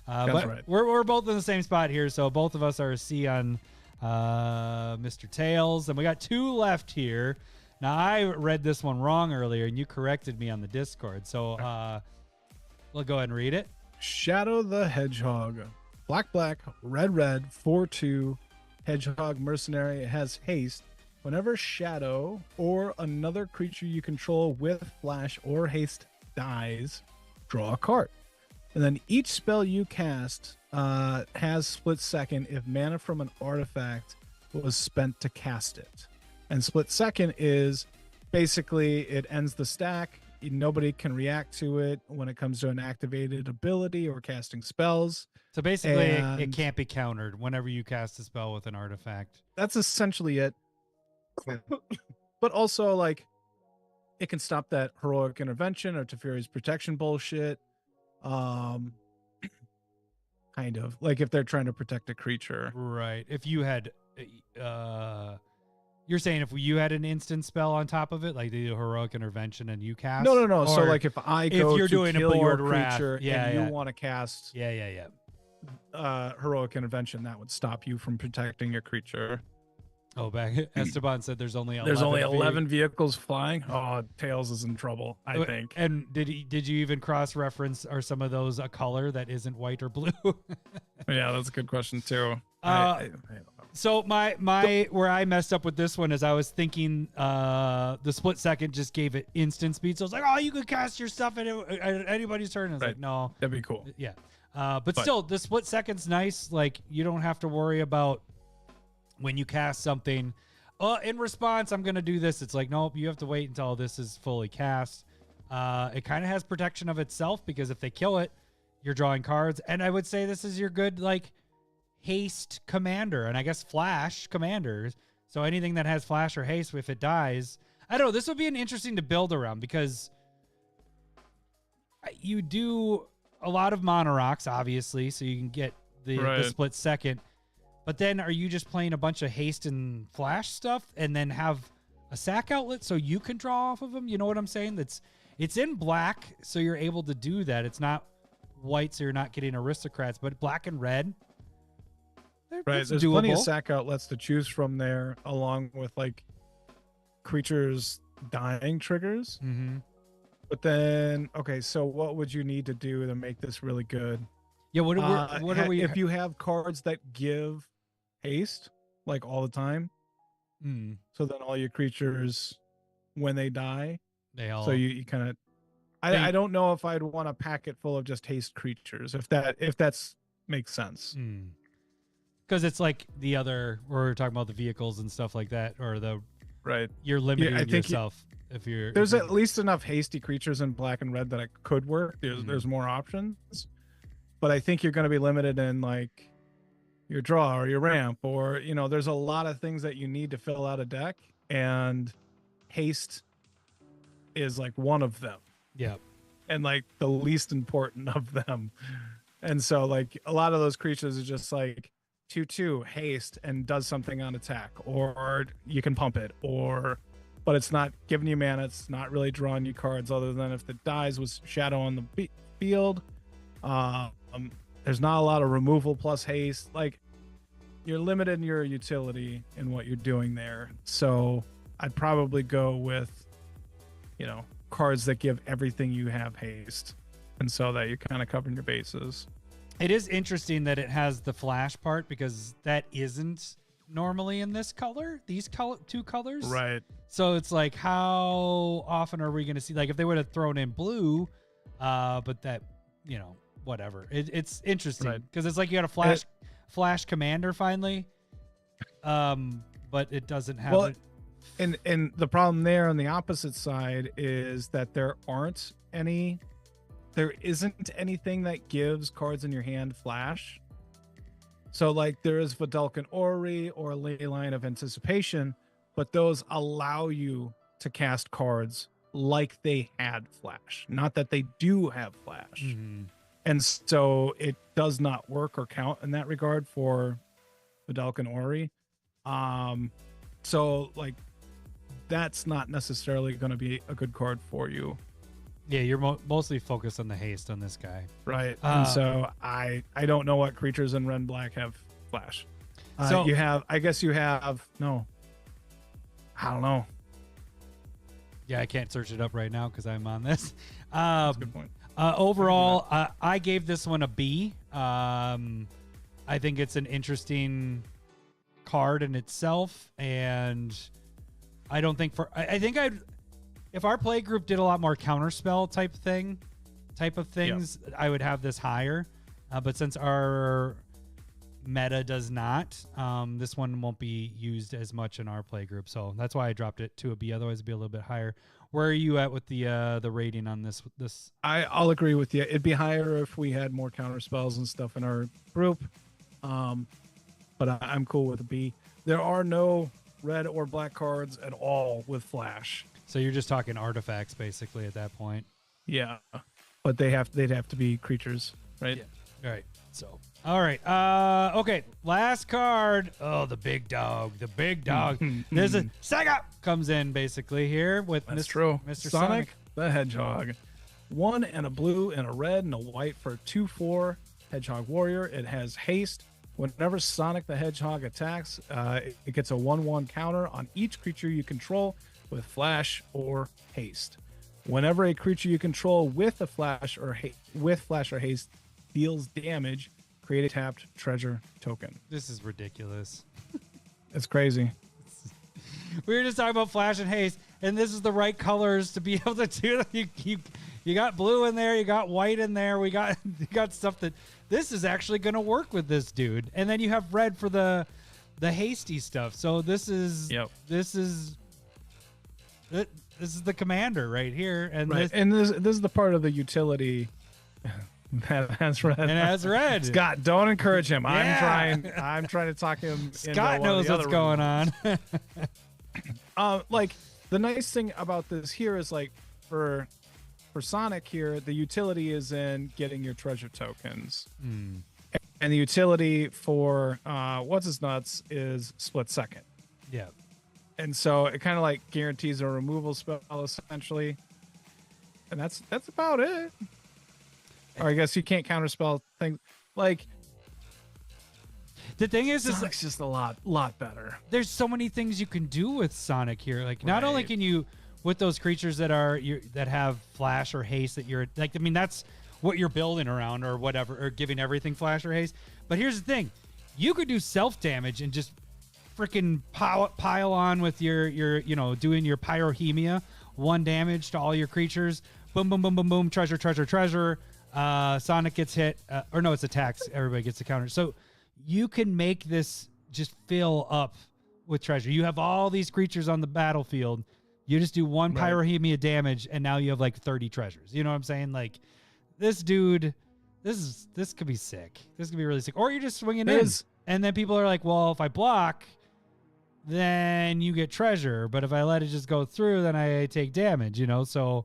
But right. we're both in the same spot here, so both of us are a C on Mr. Tails, and we got two left here. Now, I read this one wrong earlier, and you corrected me on the Discord, so we'll go ahead and read it. Shadow the Hedgehog. Black, red, 4/2. Hedgehog mercenary. It has haste. Whenever Shadow or another creature you control with flash or haste dies, draw a card. And then each spell you cast has split second if mana from an artifact was spent to cast it. And split second is basically it ends the stack nobody can react to it when it comes to an activated ability or casting spells. So basically, it And- can't be countered whenever you cast a spell with an artifact. That's essentially it. But also, like, it can stop that heroic intervention or Teferi's protection bullshit. Kind of like if they're trying to protect a creature. Right. If you had, you're saying if you had an instant spell on top of it, like the heroic intervention, and you cast. No. So Or like if I if go you're to doing a kill your board wrath, creature yeah, and yeah. you want to cast Yeah. heroic intervention, that would stop you from protecting your creature. Oh, back Esteban said there's only 11 There's only of you. 11 vehicles flying. Oh, Tails is in trouble, I think. And did you even cross reference, are some of those a color that isn't white or blue? Yeah, that's a good question too. Uh, So my where I messed up with this one is I was thinking the split second just gave it instant speed. So I was like, oh, you could cast your stuff at anybody's turn. I was like, no. That'd be cool. Yeah. But still, the split second's nice. Like, you don't have to worry about when you cast something, in response, I'm going to do this. It's like, nope, you have to wait until this is fully cast. It kind of has protection of itself because if they kill it, you're drawing cards. And I would say this is your good, like, haste commander, and I guess flash commanders. So anything that has flash or haste, if it dies, I don't know. This would be an interesting to build around because you do a lot of mono rocks, obviously, so you can get the split second. But then are you just playing a bunch of haste and flash stuff and then have a sack outlet so you can draw off of them? You know what I'm saying? It's in black, so you're able to do that. It's not white, so you're not getting aristocrats, but black and red. Right. There's plenty of sack outlets to choose from there, along with like creatures dying triggers. Mm-hmm. But then, okay, so what would you need to do to make this really good? Yeah, what are we? If you have cards that give haste like all the time, so then all your creatures, when they die, they all. So you kind of. I don't know if I'd want a packet full of just haste creatures if that's makes sense. Because it's like the other, we're talking about the vehicles and stuff like that, or right. You're limiting yourself if you're. There's at least enough hasty creatures in black and red that it could work. There's more options, but I think you're going to be limited in like your draw or your ramp, or there's a lot of things that you need to fill out a deck, and haste is like one of them. Yeah. And like the least important of them. And so like a lot of those creatures are just like 2/2 haste and does something on attack, or you can pump it, but it's not giving you mana. It's not really drawing you cards other than if it dies with shadow on the field. There's not a lot of removal plus haste. Like, you're limited in your utility in what you're doing there. So I'd probably go with, cards that give everything you have haste. And so that you're kind of covering your bases. It is interesting that it has the flash part because that isn't normally in this color, these two colors. Right. So it's like, how often are we going to see, like if they would have thrown in blue, but that, whatever. It's interesting because it's like you got a flash commander finally. But it doesn't have it. And the problem there on the opposite side is that there isn't anything that gives cards in your hand flash. So like there is Vidalcan Orrery or Leyline of Anticipation, but those allow you to cast cards like they had flash, not that they do have flash. Mm-hmm. And so it does not work or count in that regard for Vidalcan Orrery. So like that's not necessarily going to be a good card for you. Yeah, you're mostly focused on the haste on this guy. Right. And so I don't know what creatures in red and black have flash. So you have, I don't know. Yeah, I can't search it up right now because I'm on this. That's a good point. Overall, I gave this one a B. I think it's an interesting card in itself, and I don't think if our play group did a lot more counterspell type of things, I would have this higher. But since our meta does not. This one won't be used as much in our play group, so that's why I dropped it to a B. Otherwise, it'd be a little bit higher. Where are you at with the rating on this? I'll agree with you. It'd be higher if we had more counter spells and stuff in our group. But I'm cool with a B. There are no red or black cards at all with flash. So you're just talking artifacts basically at that point. Yeah, but they'd have to be creatures, right? Yeah. All right. So all right. Okay. Last card. Oh, the big dog. The big dog. There's a Sega comes in basically here with Mr. Sonic the Hedgehog. 1 and a blue and a red and a white for a 2/4 Hedgehog Warrior. It has haste. Whenever Sonic the Hedgehog attacks, it gets a 1/1 counter on each creature you control with flash or haste. Whenever a creature you control with a flash or haste deals damage, create a tapped treasure token. This is ridiculous. It's crazy. We were just talking about flash and haste, and this is the right colors to be able to do that. You got blue in there, you got white in there. You got stuff that this is actually going to work with this dude, and then you have red for the hasty stuff. So this is the commander right here, and right. This is the part of the utility that has red. And it has red. Scott, don't encourage him. Yeah. I'm trying to talk him. Scott knows what's going on. Like the nice thing about this here is like for Sonic here, the utility is in getting your treasure tokens. And the utility for what's his nuts is split second. Yeah. And so it kind of like guarantees a removal spell essentially. And that's about it. Or I guess you can't counterspell things like the thing is Sonic's just a lot better. There's so many things you can do with Sonic here. Like not only can you with those creatures that have flash or haste that you're like, I mean, that's what you're building around or whatever, or giving everything flash or haste. But here's the thing. You could do self damage and just freaking pile on with your doing your pyrohemia, 1 damage to all your creatures. Boom, boom, boom, boom, boom. Treasure, treasure, treasure. Sonic gets hit, or no, it's attacks. Everybody gets a counter. So you can make this just fill up with treasure. You have all these creatures on the battlefield. You just do 1 pyrohemia damage, and now you have like 30 treasures. You know what I'm saying? Like this dude, this could be sick. This could be really sick. Or you're just swinging in, and then people are like, well, if I block, then you get treasure. But if I let it just go through, then I take damage. So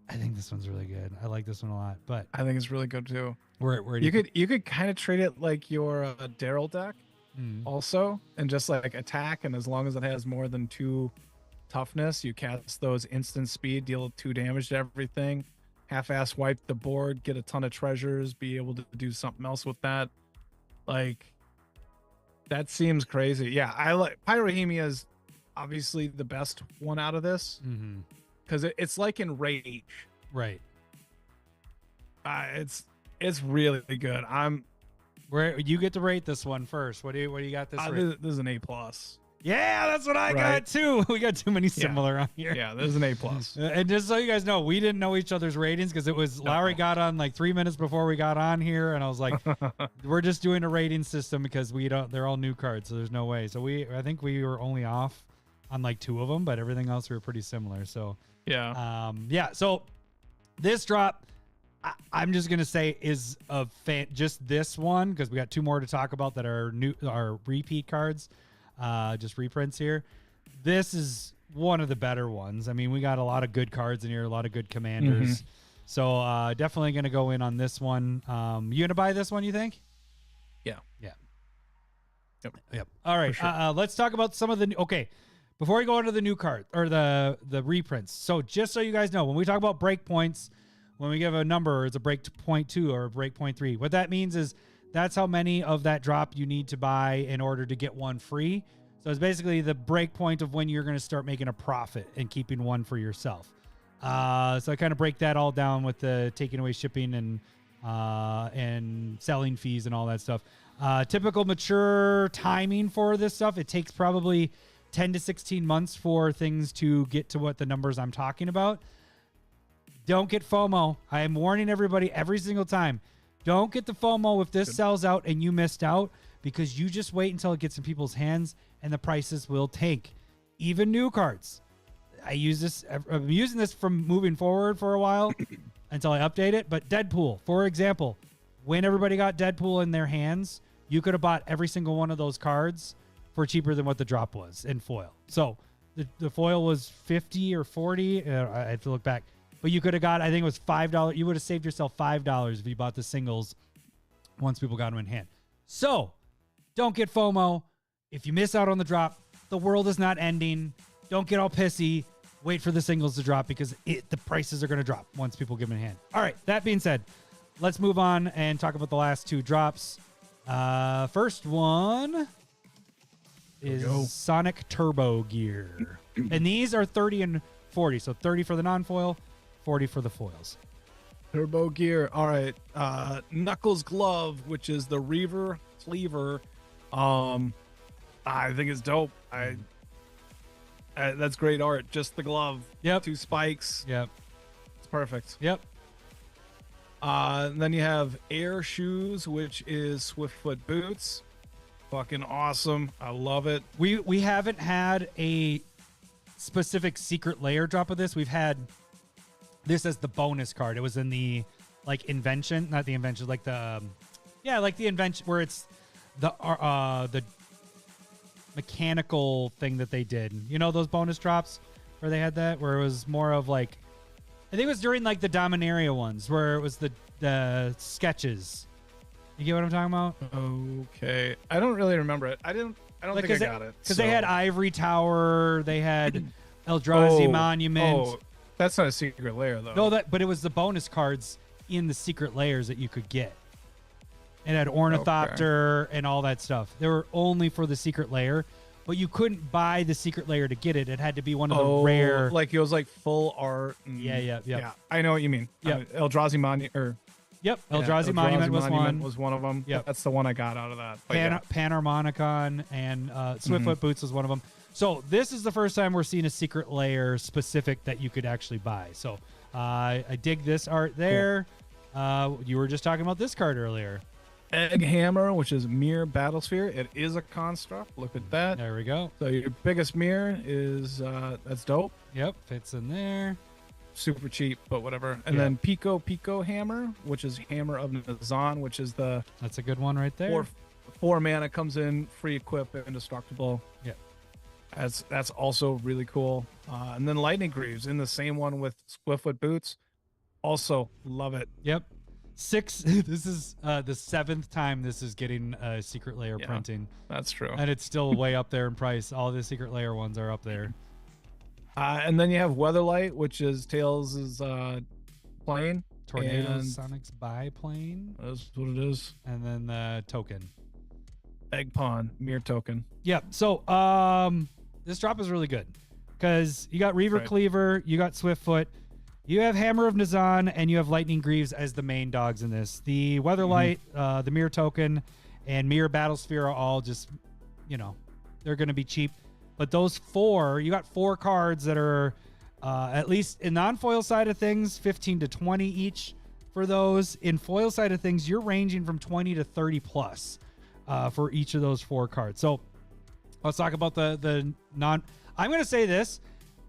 I think this one's really good. I like this one a lot. But I think it's really good too. Where you could kind of treat it like your Daryl deck also, and just like attack, and as long as it has more than 2 toughness, you cast those instant speed, deal 2 damage to everything, half-ass wipe the board, get a ton of treasures, be able to do something else with that. Like that seems crazy. Yeah, I like Pyrohemia is obviously the best one out of this because it's like in Rage, right? It's really good. Where you get to rate this one first. What do you got this? This is an A+. Yeah, that's what I got too. We got too many similar on here. Yeah, this is an A+. And just so you guys know, we didn't know each other's ratings because it was Lowry got on like 3 minutes before we got on here, and I was like, we're just doing a rating system because they're all new cards, so there's no way. So I think we were only off on like 2 of them, but everything else we were pretty similar. So yeah. So this drop, I'm just gonna say is a fan. Just this one because we got 2 more to talk about that are repeat cards. Just reprints here. This is one of the better ones. I mean, we got a lot of good cards in here, a lot of good commanders. So definitely going to go in on this one. You going to buy this one, you think? Yeah. Yep. All right. Sure. Let's talk about some of the okay. Before we go into the new card or the reprints. So just so you guys know, when we talk about breakpoints, when we give a number, it's a breakpoint 2 or a breakpoint 3. What that means is that's how many of that drop you need to buy in order to get 1 free. So it's basically the break point of when you're going to start making a profit and keeping 1 for yourself. So I kind of break that all down with the taking away shipping and selling fees and all that stuff. Typical mature timing for this stuff, it takes probably 10 to 16 months for things to get to what the numbers I'm talking about. Don't get FOMO. I am warning everybody every single time. Don't get the FOMO if this sells out and you missed out, because you just wait until it gets in people's hands and the prices will tank. Even new cards. I'm using this from moving forward for a while until I update it. But Deadpool, for example, when everybody got Deadpool in their hands, you could have bought every single one of those cards for cheaper than what the drop was in foil. So the foil was 50 or 40. I have to look back. But you could have got, I think it was $5. You would have saved yourself $5 if you bought the singles once people got them in hand. So don't get FOMO. If you miss out on the drop, the world is not ending. Don't get all pissy. Wait for the singles to drop because the prices are going to drop once people give them in hand. All right. That being said, let's move on and talk about the last two drops. First one is Sonic Turbo Gear. And these are 30 and 40. So 30 for the non-foil, 40 for the foils. Turbo Gear. All right. Knuckles Glove, which is the Reaver Cleaver. I think it's dope. That's great art. Just the glove. Yep. 2 spikes. Yep. It's perfect. Yep. And then you have Air Shoes, which is Swiftfoot boots. Fucking awesome. I love it. We haven't had a specific secret layer drop of this. We've had this as the bonus card. It was in the invention, not the invention, like the the invention where it's the mechanical thing that they did. You know those bonus drops where they had that, where it was more of I think it was during the Dominaria ones where it was the sketches. You get what I'm talking about? Okay. I don't really remember it. I don't think I got it. Because they had Ivory Tower, they had Eldrazi Monument. Oh, that's not a secret layer though. No, but it was the bonus cards in the secret layers that you could get. It had Ornithopter and all that stuff. They were only for the secret layer, but you couldn't buy the secret layer to get it. It had to be one of the rare. It was full art. Yeah. I know what you mean. Yeah. Eldrazi Monument. Eldrazi Monument was one of them. Yep. That's the one I got out of that. Panharmonicon and Swiftfoot Boots was one of them. So this is the first time we're seeing a secret layer specific that you could actually buy. So I dig this art there. Cool. You were just talking about this card earlier. Egg Hammer, which is Mirror Battlesphere. It is a construct. Look at that. There we go. So your biggest mirror is that's dope. Yep, fits in there. Super cheap, but whatever. And then Pico Hammer, which is Hammer of Nazan, which is that's a good one right there. 4 mana, comes in, free equip, indestructible. Yep. That's also really cool. And then Lightning Greaves in the same one with Swiftfoot Boots. Also love it. Yep. 6. This is the 7th time this is getting secret layer printing. That's true. And it's still way up there in price. All the secret layer ones are up there. And then you have Weatherlight, which is Tails' plane. Tornado Sonic's biplane. That's what it is. And then the token. Egg Pawn, Mirror Token. Yep. So this drop is really good because you got Reaver Cleaver, you got Swiftfoot, you have Hammer of Nazan, and you have Lightning Greaves as the main dogs in this. The Weatherlight, the Mirror Token, and Mirror Battlesphere are all just, they're going to be cheap. But those 4, you got 4 cards that are, at least in non-foil side of things, 15 to 20 each for those. In foil side of things, you're ranging from 20 to 30 plus for each of those 4 cards. So let's talk about the non. I'm going to say this.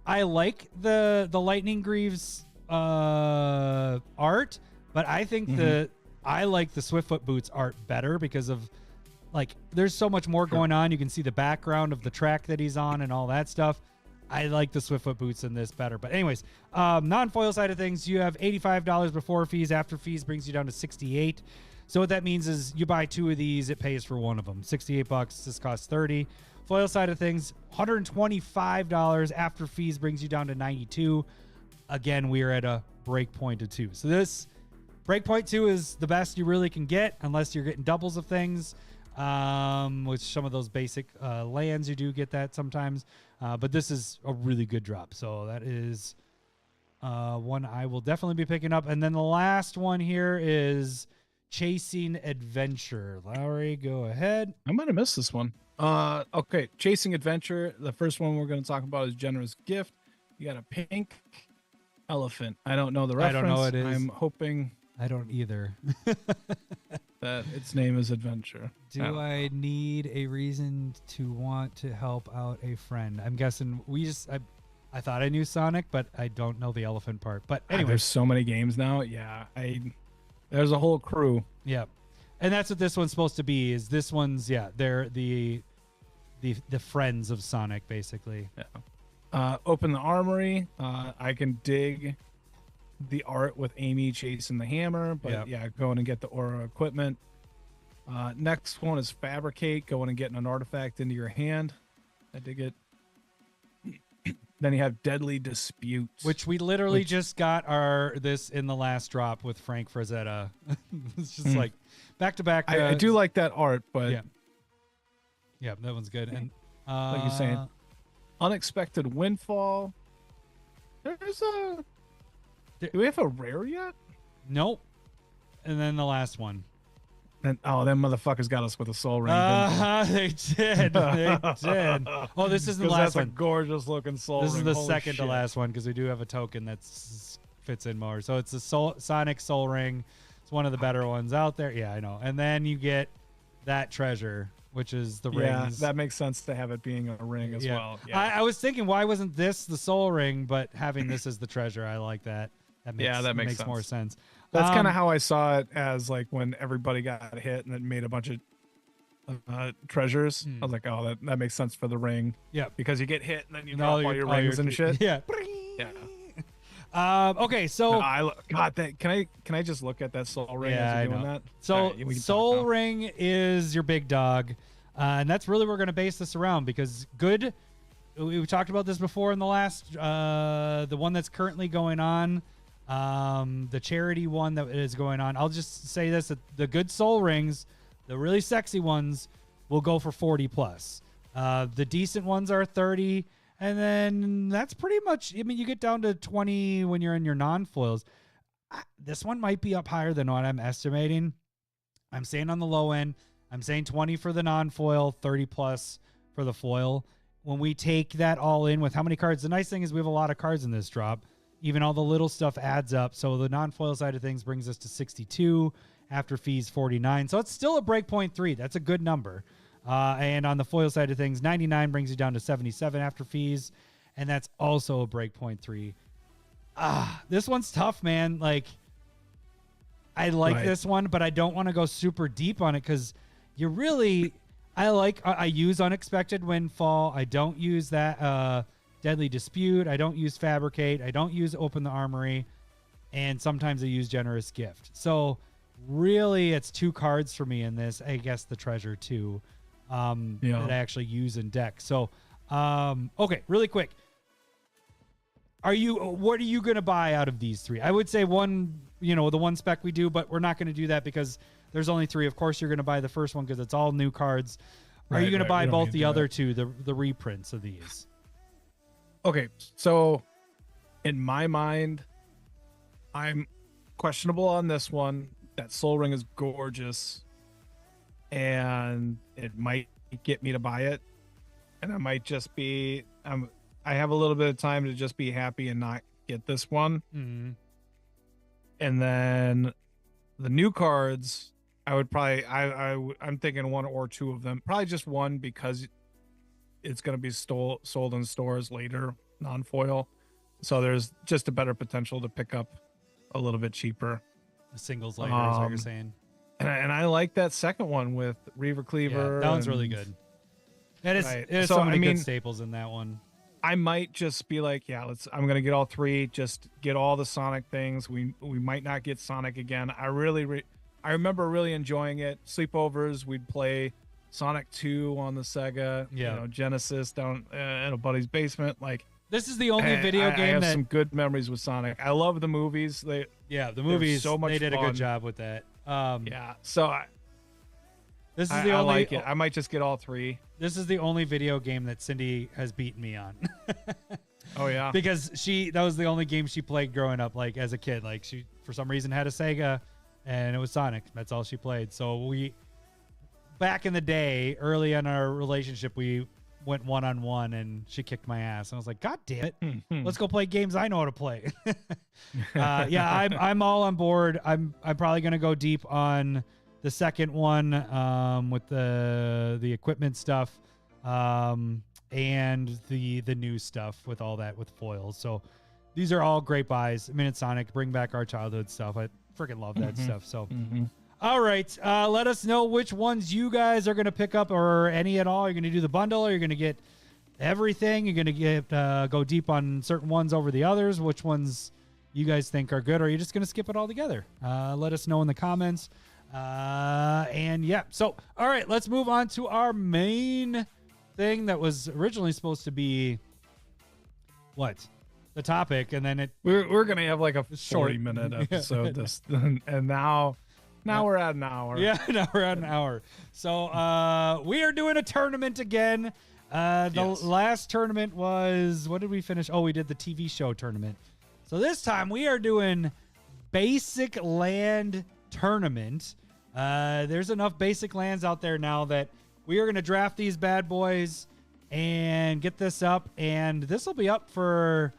I like the Lightning Greaves art, but I think I like the Swiftfoot Boots art better because of there's so much more going on. You can see the background of the track that he's on and all that stuff. I like the Swiftfoot Boots in this better. But anyways, non-foil side of things, you have $85 before fees. After fees brings you down to $68. So what that means is you buy 2 of these, it pays for one of them. $68. This costs $30. Foil side of things, $125 after fees brings you down to $92. Again, we are at a break point of 2. So this break point 2 is the best you really can get unless you're getting doubles of things. With some of those basic lands, you do get that sometimes. But this is a really good drop. So that is one I will definitely be picking up. And then the last one here is Chasing Adventure. Lowry, go ahead. I might have missed this one. Okay, Chasing Adventure. The first one we're going to talk about is Generous Gift. You got a pink elephant. I don't know the reference. I don't know what it is. I'm hoping. I don't either. that its name is Adventure. Do I need a reason to want to help out a friend? I'm guessing I thought I knew Sonic, but I don't know the elephant part. But anyway, there's so many games now. Yeah, there's a whole crew. Yeah, and that's what this one's supposed to be. Is this one's they're the friends of Sonic basically. Yeah. Open the armory. I can dig the art with Amy chasing the hammer, but going and get the aura equipment. Next one is fabricate, going and getting an artifact into your hand. I dig it. Then you have deadly dispute, which we literally just got this in the last drop with Frank Frazetta. It's just like back to back. I do like that art, but yeah, that one's good. And like you're saying, unexpected windfall. There's a. Do we have a rare yet? Nope. And then the last one. And them motherfuckers got us with a soul ring. They did. They did. Oh, this isn't the last one. That's a gorgeous looking soul ring. This is the Holy second shit. to last one because we do have a token that fits in more. So it's a Sonic soul ring. It's one of the better ones out there. Yeah, I know. And then you get that treasure, which is the rings. Yeah, that makes sense to have it being a ring as well. Yeah. I was thinking, why wasn't this the soul ring, but having this as the treasure? I like that. That makes sense. More sense. That's kind of how I saw it, as like when everybody got hit and it made a bunch of treasures. I was like, oh, that makes sense for the ring. Yeah, because you get hit and then you drop all your rings and shit. Yeah. Yeah. Okay, so can I just look at that soul ring as you're doing that? So soul ring is your big dog, and that's really what we're going to base this around because good. We talked about this before in the last the one that's currently going on. The charity one that is going on. I'll just say this: that the good soul rings, the really sexy ones, will go for 40 plus. The decent ones are 30, and then that's pretty much. I mean, you get down to 20 when you're in your non-foils. This one might be up higher than what I'm estimating. I'm saying on the low end. I'm saying 20 for the non-foil, 30 plus for the foil. When we take that all in with how many cards, the nice thing is we have a lot of cards in this drop. Even all the little stuff adds up. So the non-foil side of things brings us to 62 after fees 49. So it's still a breakpoint 3. That's a good number. And on the foil side of things, 99 brings you down to 77 after fees. And that's also a breakpoint 3. This one's tough, man. Like, I like this one, but I don't want to go super deep on it because you really... I use unexpected windfall. I don't use that... Deadly Dispute. I don't use Fabricate. I don't use Open the Armory. And sometimes I use Generous Gift. So really it's 2 cards for me in this. I guess the Treasure too. That I actually use in deck. So okay, really quick. What are you gonna buy out of these 3? I would say one, the one spec we do, but we're not gonna do that because there's only 3. Of course you're gonna buy the first one because it's all new cards. Are you gonna buy both the other 2, the reprints of these? Okay, so in my mind, I'm questionable on this one. That soul ring is gorgeous, and it might get me to buy it. And I might just be, I have a little bit of time to just be happy and not get this one. Mm-hmm. And then the new cards, I would probably, I'm thinking 1 or 2 of them. Probably just 1 because it's going to be sold in stores later, non-foil. So there's just a better potential to pick up a little bit cheaper. The singles later is what you're saying. And I like that second one with Reaver Cleaver. Yeah, that one's really good. It is so many good staples in that one. I might just be like, I'm going to get all 3, just get all the Sonic things. We might not get Sonic again. I remember really enjoying it. Sleepovers, we'd play Sonic 2 on the Sega, Genesis down in a buddy's basement. Like, this is the only video game I have some good memories with Sonic. I love the movies. The movies, so much they did fun. a good job with that. So this is I like it. I might just get all 3. This is the only video game that Cindy has beaten me on. Oh yeah, because that was the only game she played growing up, like as a kid. Like she, for some reason, had a Sega, and it was Sonic. That's all she played. So back in the day, early in our relationship, we went 1-on-1 and she kicked my ass. And I was like, God damn it. Let's go play games I know how to play. I'm all on board. I'm probably going to go deep on the second one with the equipment stuff, and the new stuff with all that with foils. So these are all great buys. Minute Sonic, bring back our childhood stuff. I freaking love that stuff. So all right, let us know which ones you guys are going to pick up, or any at all. You're going to do the bundle, or you're going to get everything. You're going to get go deep on certain ones over the others. Which ones you guys think are good, or are you just going to skip it all together? Let us know in the comments. And yeah, so all right, let's move on to our main thing that was originally supposed to be the topic, and then we're gonna have like a short 40-minute episode. This and now we're at an hour. Yeah, now we're at an hour. So we are doing a tournament again. The last tournament was, what did we finish? Oh, we did the TV show tournament. So this time we are doing basic land tournament. There's enough basic lands out there now that we are going to draft these bad boys and get this up. And this will be up for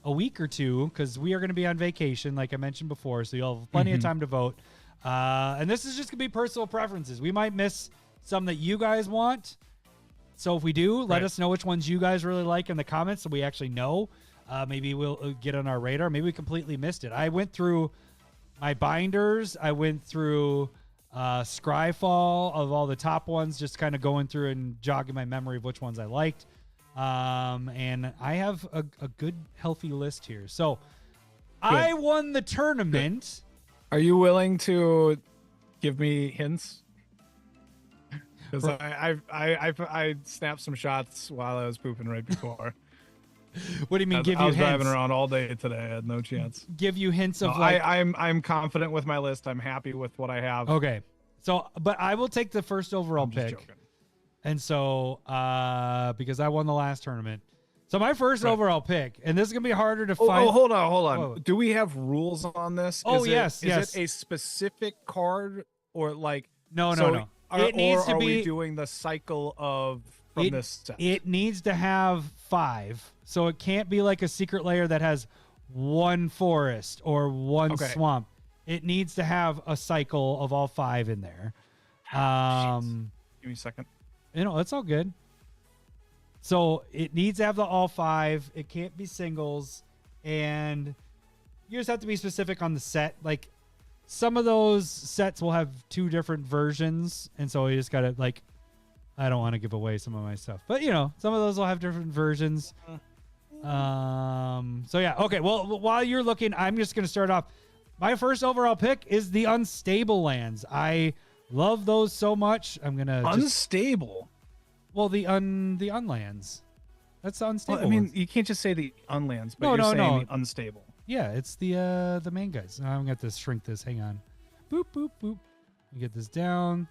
a week or two because we are going to be on vacation, like I mentioned before. So you'll have plenty of time to vote. And this is just going to be personal preferences. We might miss some that you guys want. So if we do, let us know which ones you guys really like in the comments so we actually know. Maybe we'll get on our radar. Maybe we completely missed it. I went through my binders. I went through Scryfall of all the top ones, just kind of going through and jogging my memory of which ones I liked. And I have a good, healthy list here. So I won the tournament. Are you willing to give me hints? Because I snapped some shots while I was pooping right before. What do you mean? I was driving around all day today. I had no chance. Give you hints of I'm confident with my list. I'm happy with what I have. Okay. So, but I will take the first overall pick. Joking. And so, because I won the last tournament. So my first overall pick, and this is going to be harder to find. Oh, hold on. Whoa. Do we have rules on this? Yes. Is it a specific card or like? No. It needs to be. Are we doing the cycle of this set? It needs to have 5. So it can't be like a secret layer that has 1 forest or 1 swamp. It needs to have a cycle of all 5 in there. Give me a second. It's all good. So it needs to have the all 5. It can't be singles. And you just have to be specific on the set. Like some of those sets will have 2 different versions. And so you just got to like, I don't want to give away some of my stuff, but some of those will have different versions. So yeah. Okay. Well, while you're looking, I'm just going to start off. My first overall pick is the unstable lands. I love those so much. I'm going to unstable. Well, the unlands. That's the unstable. Well, I mean, ones. you can't just say the unlands, but you're saying the unstable. Yeah, it's the main guys. I'm going to shrink this. Hang on. Boop, boop, boop. Get this down.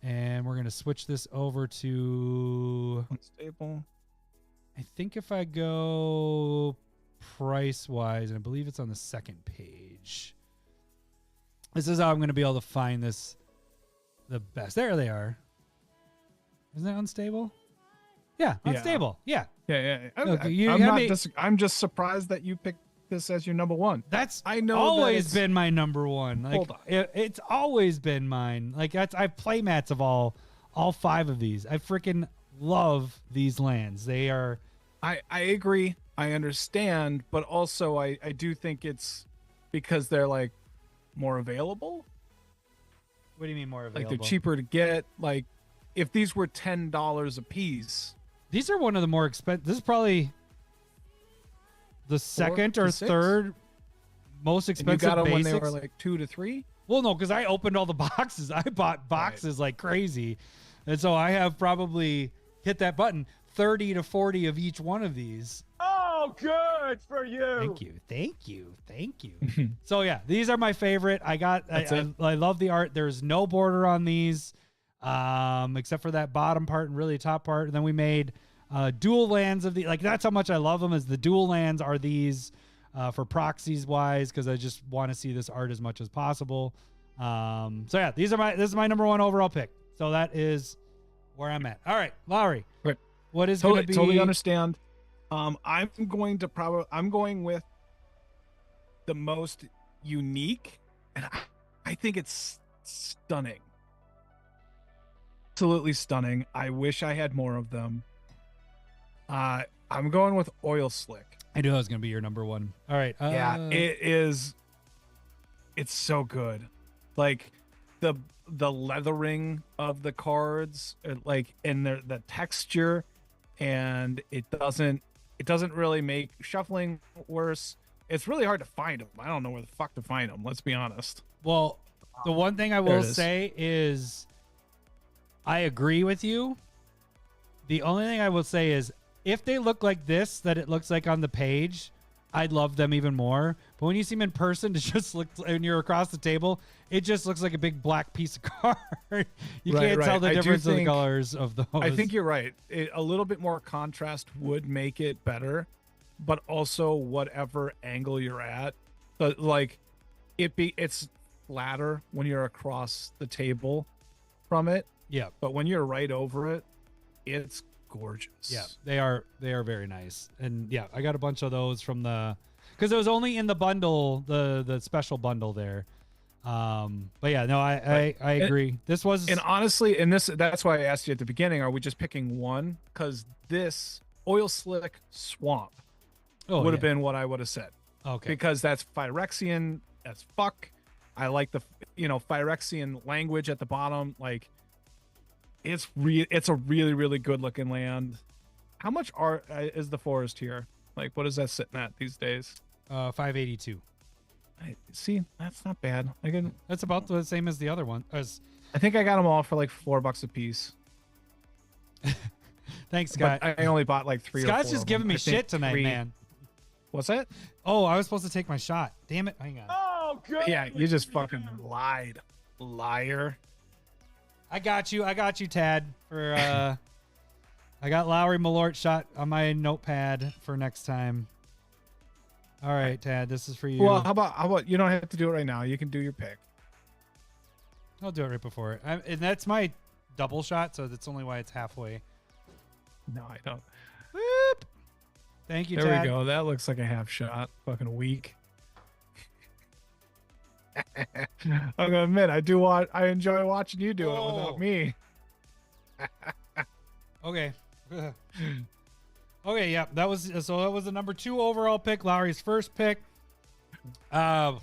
And we're going to switch this over to unstable. I think if I go price-wise, and I believe it's on the second page. This is how I'm going to be able to find this the best. There they are. Isn't that unstable? Yeah, unstable. Yeah. I'm just surprised that you picked this as your number 1. I know always been my number 1. Like, hold on. It's always been mine. Like I have playmats of all 5 of these. I freaking love these lands. They are. I agree. I understand, but also I do think it's because they're like more available. What do you mean more available? Like they're cheaper to get. Like if these were $10 a piece. These are one of the more expensive. This is probably the second or third most expensive. And you got them basics. when they were like 2 to 3. Well, no, because I opened all the boxes. I bought boxes like crazy, and so I have probably hit that button 30 to 40 of each one of these. Oh, good for you. Thank you. So yeah, these are my favorite. I love the art. There's no border on these, except for that bottom part and really top part. And then we made dual lands of the, like, that's how much I love them, is the dual lands are these for proxies wise, because I just want to see this art as much as possible. So yeah, this is my number 1 overall pick. So that is where I'm at. All right, Lowry. Right. What is going to be? Totally understand. I'm going with the most unique, and I think it's stunning. Absolutely stunning. I wish I had more of them. I'm going with Oil Slick. I knew that was going to be your number one. All right. Yeah, it is. It's so good. Like the leathering of the cards, like and the texture, and it doesn't really make shuffling worse. It's really hard to find them. I don't know where the fuck to find them. Let's be honest. Well, the one thing I will say is I agree with you. The only thing I will say is if they look like this, that it looks like on the page, I'd love them even more. But when you see them in person, it just looks, when you're across the table, it just looks like a big black piece of card. You can't tell the difference of the colors of those. I think you're right. A little bit more contrast would make it better, but also whatever angle you're at, but like it's flatter when you're across the table from it. Yeah. But when you're right over it, it's gorgeous. Yeah, they are very nice. And yeah, I got a bunch of those from because it was only in the bundle, the special bundle there. But yeah, no, I agree. This was, and honestly, that's why I asked you at the beginning, are we just picking one? Because this Oil Slick Swamp would have been what I would have said. Okay. Because that's Phyrexian as fuck. I like the Phyrexian language at the bottom. Like it's a really, really good looking land. How much is the forest here? Like, what is that sitting at these days? 582. See, that's not bad. That's about the same as the other one. I think I got them all for like $4 a piece. Thanks, Scott. But I only bought like 3 or 4. Scott's just giving me shit tonight, man. What's that? Oh, I was supposed to take my shot. Damn it. Hang on. Oh, good. Yeah, you just fucking lied. Liar. I got you, Tad. For I got Lowry Malort shot on my notepad for next time. All right, Tad, this is for you. Well, how about you don't have to do it right now. You can do your pick. I'll do it right before it. And that's my double shot, so that's only why it's halfway. No, I don't. Whoop. Thank you, There Tad. we go. That looks like a half shot. Fucking weak. I'm gonna admit, I enjoy watching you do it without me. Okay. Okay, yeah, that was the number 2 overall pick, Lowry's first pick. My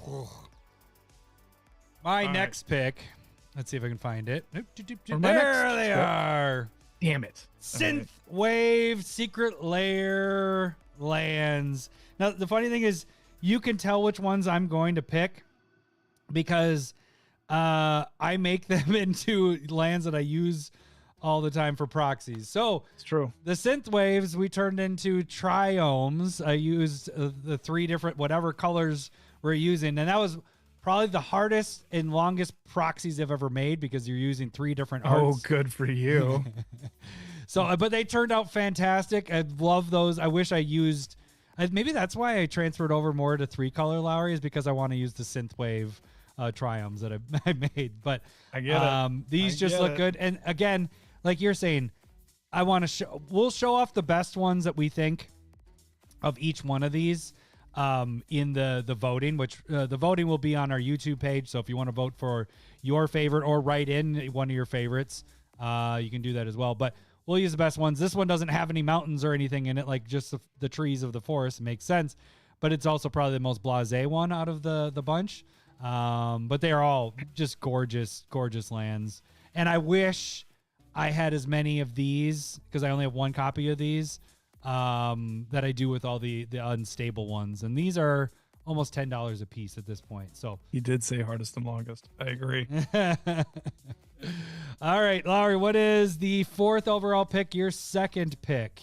next pick. Let's see if I can find it. There they are. Damn it. Synth Wave Secret Lair lands. Now, the funny thing is, you can tell which ones I'm going to pick because I make them into lands that I use all the time for proxies. So it's true. The synth waves we turned into triomes. I used the 3 different whatever colors we're using, and that was probably the hardest and longest proxies I've ever made because you're using 3 different arts. Oh, good for you. So, but they turned out fantastic. I love those. I wish I used. Maybe that's why I transferred over more to 3-color Lowry, is because I want to use the synth wave triomes that I made. But I get it. These just look good. And again, like you're saying, I want to we'll show off the best ones that we think of each one of these in the voting, which the voting will be on our YouTube page. So if you want to vote for your favorite or write in one of your favorites, you can do that as well. But we'll use the best ones. This one doesn't have any mountains or anything in it, like just the trees of the forest. It makes sense. But it's also probably the most blasé one out of the bunch. But they are all just gorgeous, gorgeous lands. And I wish I had as many of these, because I only have 1 copy of these, that I do with all the unstable ones. And these are almost $10 a piece at this point. So You did say hardest and longest. I agree. All right, Lowry, what is the 4th overall pick, your second pick?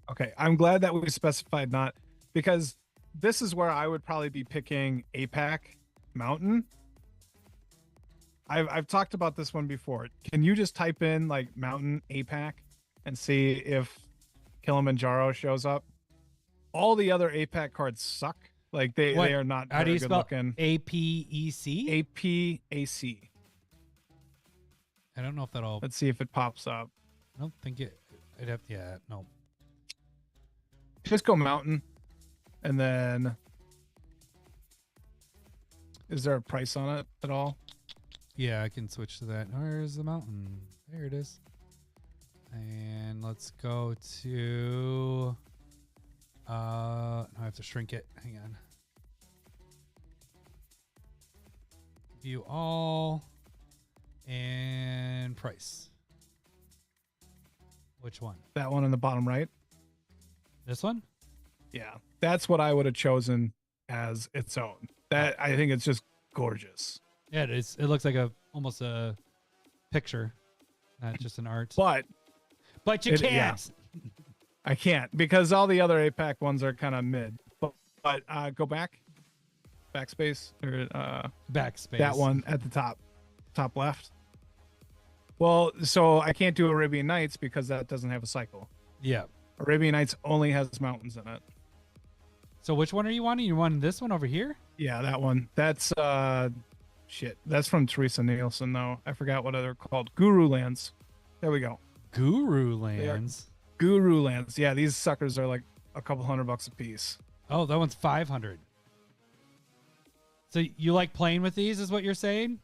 Okay, I'm glad that we specified not, because this is where I would probably be picking APAC Mountain. I've talked about this one before. Can you just type in like Mountain APAC and see if Kilimanjaro shows up? All the other APAC cards suck. Like they are not How do very you good spell looking. APEC? APAC. I don't know if that'll. Let's see if it pops up. I don't think it. I'd have. Yeah, no. Just go Mountain, and then is there a price on it at all? Yeah, I can switch to that. Where's the mountain? There it is. And let's go to I have to shrink it. Hang on. View all and price. Which one? That one in the bottom right. This one? Yeah, that's what I would have chosen as its own. That I think it's just gorgeous. Yeah, it is. It looks like almost a picture, not just an art. But you can't. Yeah. I can't because all the other APAC ones are kind of mid. But go back, backspace or Backspace. that one at the top left. Well, so I can't do Arabian Nights because that doesn't have a cycle. Yeah. Arabian Nights only has mountains in it. So which one are you wanting? You wanting this one over here? Yeah, that one. That's shit. That's from Teresa Nielsen though. I forgot what they're called. Guru Lands. There we go. Guru Lands. Guru Lands. Yeah, these suckers are like a couple $100 a piece. Oh, that one's 500. So you like playing with these is what you're saying?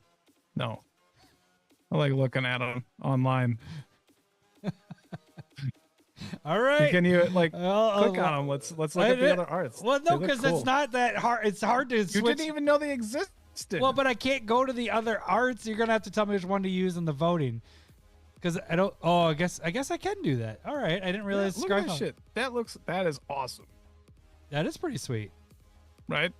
No. I like looking at them online. All right. Can you like click on them? Let's look at the other arts. Well, no, They look because cool. it's not that hard. It's hard to switch. You didn't even know they existed. Well, but I can't go to the other arts. You're gonna have to tell me which one to use in the voting. Because I don't. Oh, I guess I can do that. All right. I didn't realize. Look at that shit. That is awesome. That is pretty sweet. Right?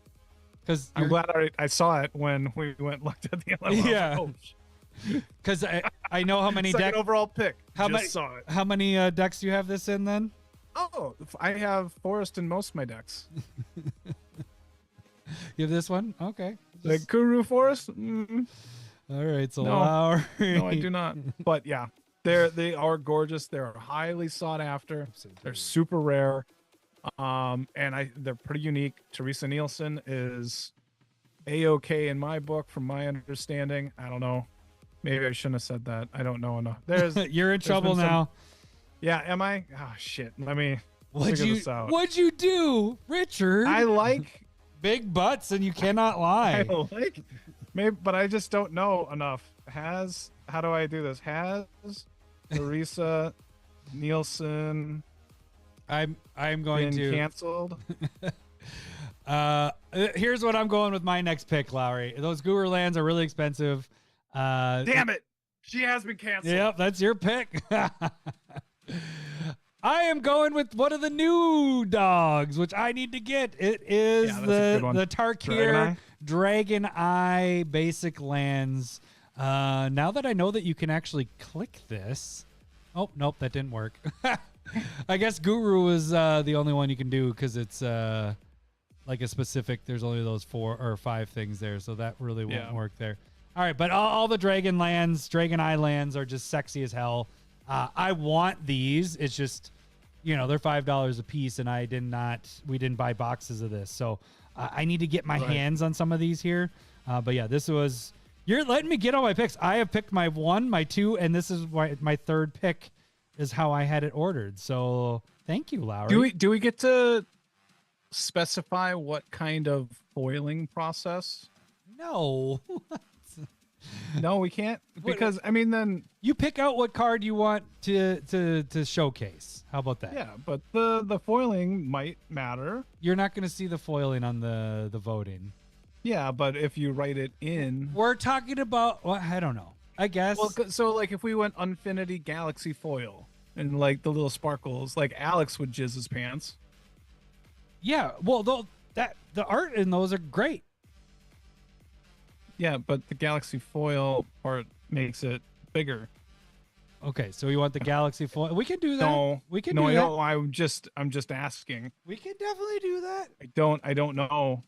Because I'm glad I saw it when we went and looked at the other one. Yeah. Oh, because I know how many second decks. overall pick. How Just many? saw it. How many decks do you have this in then? Oh, I have Forest in most of my decks. You have this one? Okay. Like Kuru Forest? Mm, All right. So No. Lair. no, I do not. But yeah, they are gorgeous. They're highly sought after. They're super rare. And they're pretty unique. Teresa Nielsen is A-OK in my book, from my understanding. I don't know. Maybe I shouldn't have said that. I don't know enough. You're in trouble been some- now. Yeah, am I? Oh shit. Let me What'd figure you this out. What'd you do, Richard? I like Big butts, and you cannot lie. I like maybe, but I just don't know enough. How do I do this? Has Teresa Nielsen I'm going been to canceled? Here's what I'm going with my next pick, Lowry. Those Guru Lands are really expensive. Damn it. She has been canceled. Yep, that's your pick. I am going with one of the new dogs, which I need to get. It is Yeah, that's a good one. the Tarkir Dragon Dragon Eye basic lands. Now that I know that you can actually click this. Oh, nope, that didn't work. I guess Guru is the only one you can do because it's like a specific, there's only those 4 or 5 things there, so that really won't work there. All right, but all the Dragon lands, Dragon Eye lands are just sexy as hell. I want these. It's just, they're $5 a piece, and we didn't buy boxes of this. So I need to get my hands on some of these here. But yeah, you're letting me get all my picks. I have picked my 1, my 2, and this is my 3rd pick is how I had it ordered. So thank you, Lowry. Do we get to specify what kind of foiling process? No. No, we can't, because then You pick out what card you want to showcase. How about that? yeah, but the foiling might matter. You're not going to see the foiling on the voting. Yeah, but if you write it in, We're talking about, well, I don't know. I guess. well, so like if we went Infinity Galaxy foil and like the little sparkles, like Alex would jizz his pants. Yeah. Well, the art in those are great. Yeah, but the Galaxy foil part makes it bigger. Okay, so you want the Galaxy foil? We can do that. No, we can no, do I that. don't. I'm just asking. We can definitely do that. I don't know.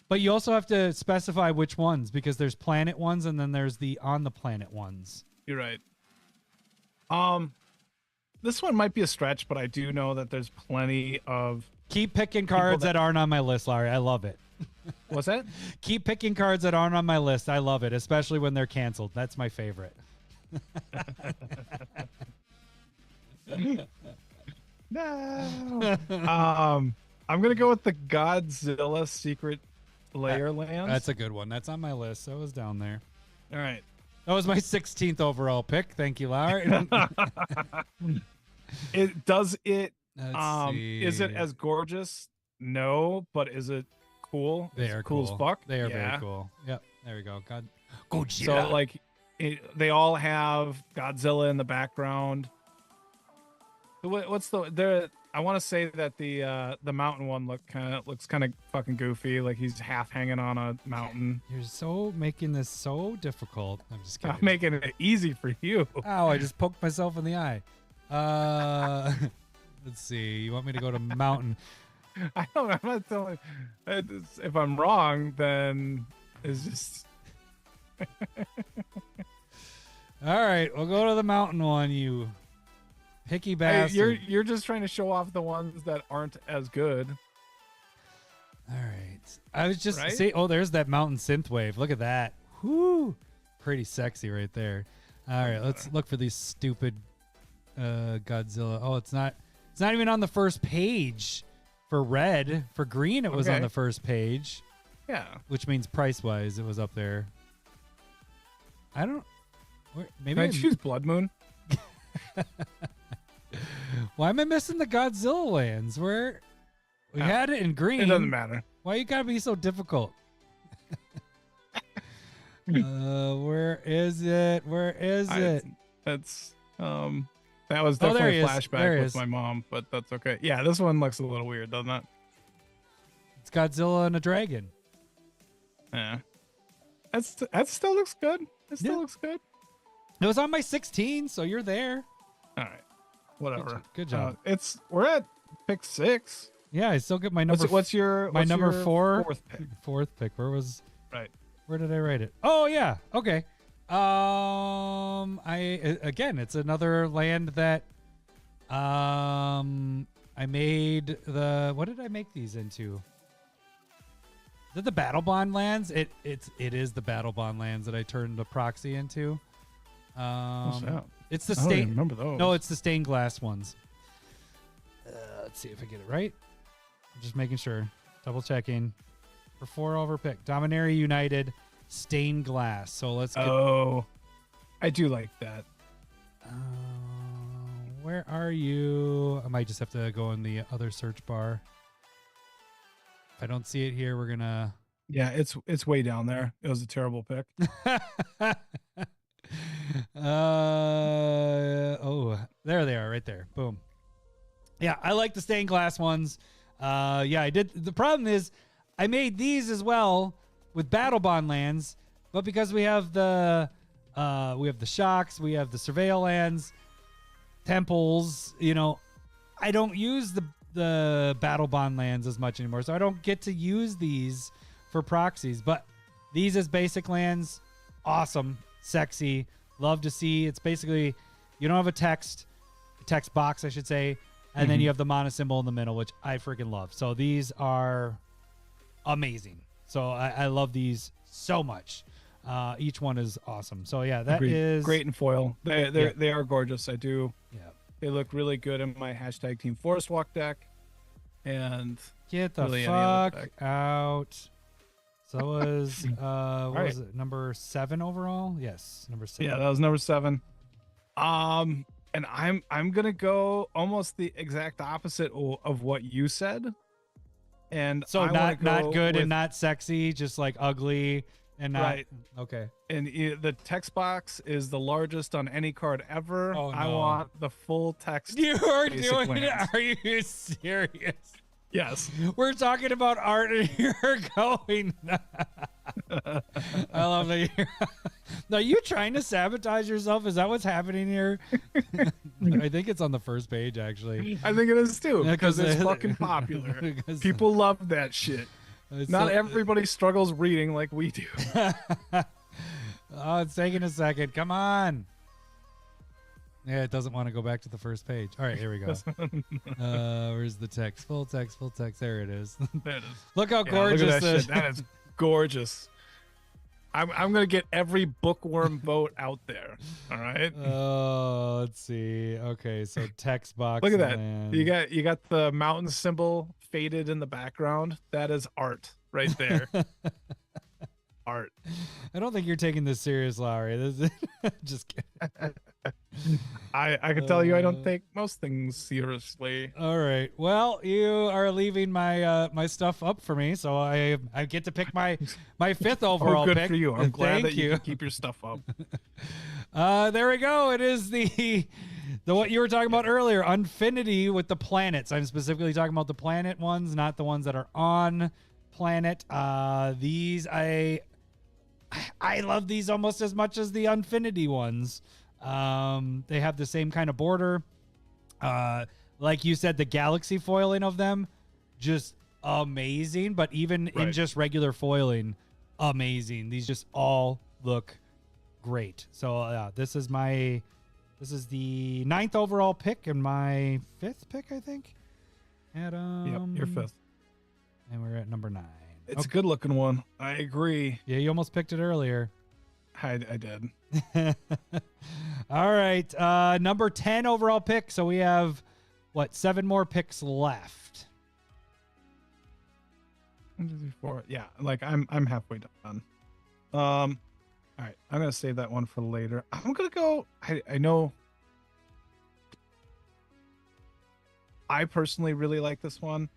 But you also have to specify which ones, because there's planet ones and then there's the on the planet ones. You're right. This one might be a stretch, but I do know that there's plenty of. Keep picking cards that aren't on my list, Larry. I love it. What's that? Keep picking cards that aren't on my list. I love it, especially when they're canceled. That's my favorite. No. I'm gonna go with the Godzilla Secret Lair lands. That's a good one. That's on my list. So it was down there. All right. That was my 16th overall pick. Thank you, Lair. Does it Let's is it see. as gorgeous? No, but is it cool? They It's are cool cool. as fuck. They are Yeah. very cool. Yep. There we go. God. So Gojira. like they all have Godzilla in the background. What's the I want to say that the mountain one looks kind of fucking goofy, like he's half hanging on a mountain. You're so making this so difficult. I'm just kidding. I'm making it easy for you. Ow, I just poked myself in the eye. Let's see. You want me to go to mountain? I'm not telling. If I'm wrong, then it's just. All right, we'll go to the mountain one, you picky bastard. You're just trying to show off the ones that aren't as good. All right. I was just Right? see. Oh, there's that mountain synthwave. Look at that. Whoo, pretty sexy right there. All right, let's look for these stupid Godzilla. Oh, it's not even on the first page for red. For green, it was on Okay. the first page, Yeah. which means price wise, it was up there. I don't. Maybe Can I choose Blood Moon? why am I missing the Godzilla lands? Where we had it in green. It doesn't matter. Why you gotta be so difficult? Where is it? Where is it? That's that was Oh, there definitely he a is. There flashback he with is. my mom, but that's okay. Yeah, this one looks a little weird, doesn't it? It's Godzilla and a dragon. Yeah. That still looks good. It still Yeah. looks good. It was on my 16, so you're there. All right. Whatever. Good job. We're at pick 6. Yeah, I still get my number. What's your number 4? fourth pick? Fourth pick. Where Right. Where did I write it? Oh yeah. Okay. Again, it's another land that I made what did I make these into? Is it the Battle Bond lands? It is the Battle Bond lands that I turned the proxy into. What's that? It's the I don't even stained. remember those. No, it's the stained glass ones. Let's see if I get it right. I'm just making sure. Double checking. For 4 over pick. Dominaria United, stained glass. So let's get. Oh, I do like that. Where are you? I might just have to go in the other search bar. If I don't see it here, we're gonna. Yeah, it's way down there. It was a terrible pick. Oh, there they are, right there. Boom. Yeah, I like the stained glass ones. Yeah, I did. The problem is, I made these as well with Battle Bond lands, but because we have the shocks, we have the surveil lands, temples. I don't use the Battle Bond lands as much anymore, so I don't get to use these for proxies. But these as basic lands, awesome, sexy, love to see. It's basically you don't have a text box, I should say, and then you have the mana symbol in the middle, which I freaking love. So these are amazing. So I love these so much. Each one is awesome. So yeah, that is great in foil. They are gorgeous. I do. Yeah. They look really good in my hashtag Team Forest Walk deck. And Get the really any other fuck deck. out. So was what right. was it? Number 7 overall? Yes, number 7. yeah, that was number 7. And I'm gonna go almost the exact opposite of what you said. And So I wanna not go good with- and not sexy, just like ugly and not Right. okay. And the text box is the largest on any card ever. Oh, I no. want the full text. You are Basic doing it? lands. Are you serious? Yes. We're talking about art and you're going. I love that. Now, are you trying to sabotage yourself? Is that what's happening here? I think it's on the first page, actually. I think it is too, Yeah, because 'cause it's they- fucking popular. Because- People love that shit. It's Not so- everybody struggles reading like we do. Oh, it's taking a second. Come on. Yeah, it doesn't want to go back to the first page. All right, here we go. Where's the text? Full text, full text. There it is. There it is. Look how Yeah, gorgeous look at that this shit. That is gorgeous. I'm gonna get every bookworm vote out there. All right. Oh, let's see. Okay, so text box. Look at that. land. You got the mountain symbol faded in the background. That is art right there. art. I don't think you're taking this serious, Lowry. This is just kidding. I can tell you I don't take most things seriously. All right. Well, you are leaving my my stuff up for me, so I get to pick my fifth overall Oh, good pick. for you. I'm glad Thank that you can keep your stuff up. There we go. It is the what you were talking about earlier, Unfinity with the planets. I'm specifically talking about the planet ones, not the ones that are on planet. These I love these almost as much as the Unfinity ones. They have the same kind of border. Like you said, the galaxy foiling of them, just amazing. But even in just regular foiling, amazing. These just all look great. So this is the 9th overall pick and my 5th pick, I think. Adam. Yep, your 5th. And we're at number 9. It's a good looking one. I agree. Yeah, you almost picked it earlier. I did. All right. Number 10 overall pick. So we have, 7 more picks left. 1, 2, 3, 4. Yeah, like I'm halfway done. All right, I'm gonna save that one for later. I'm gonna go. I know. I personally really like this one.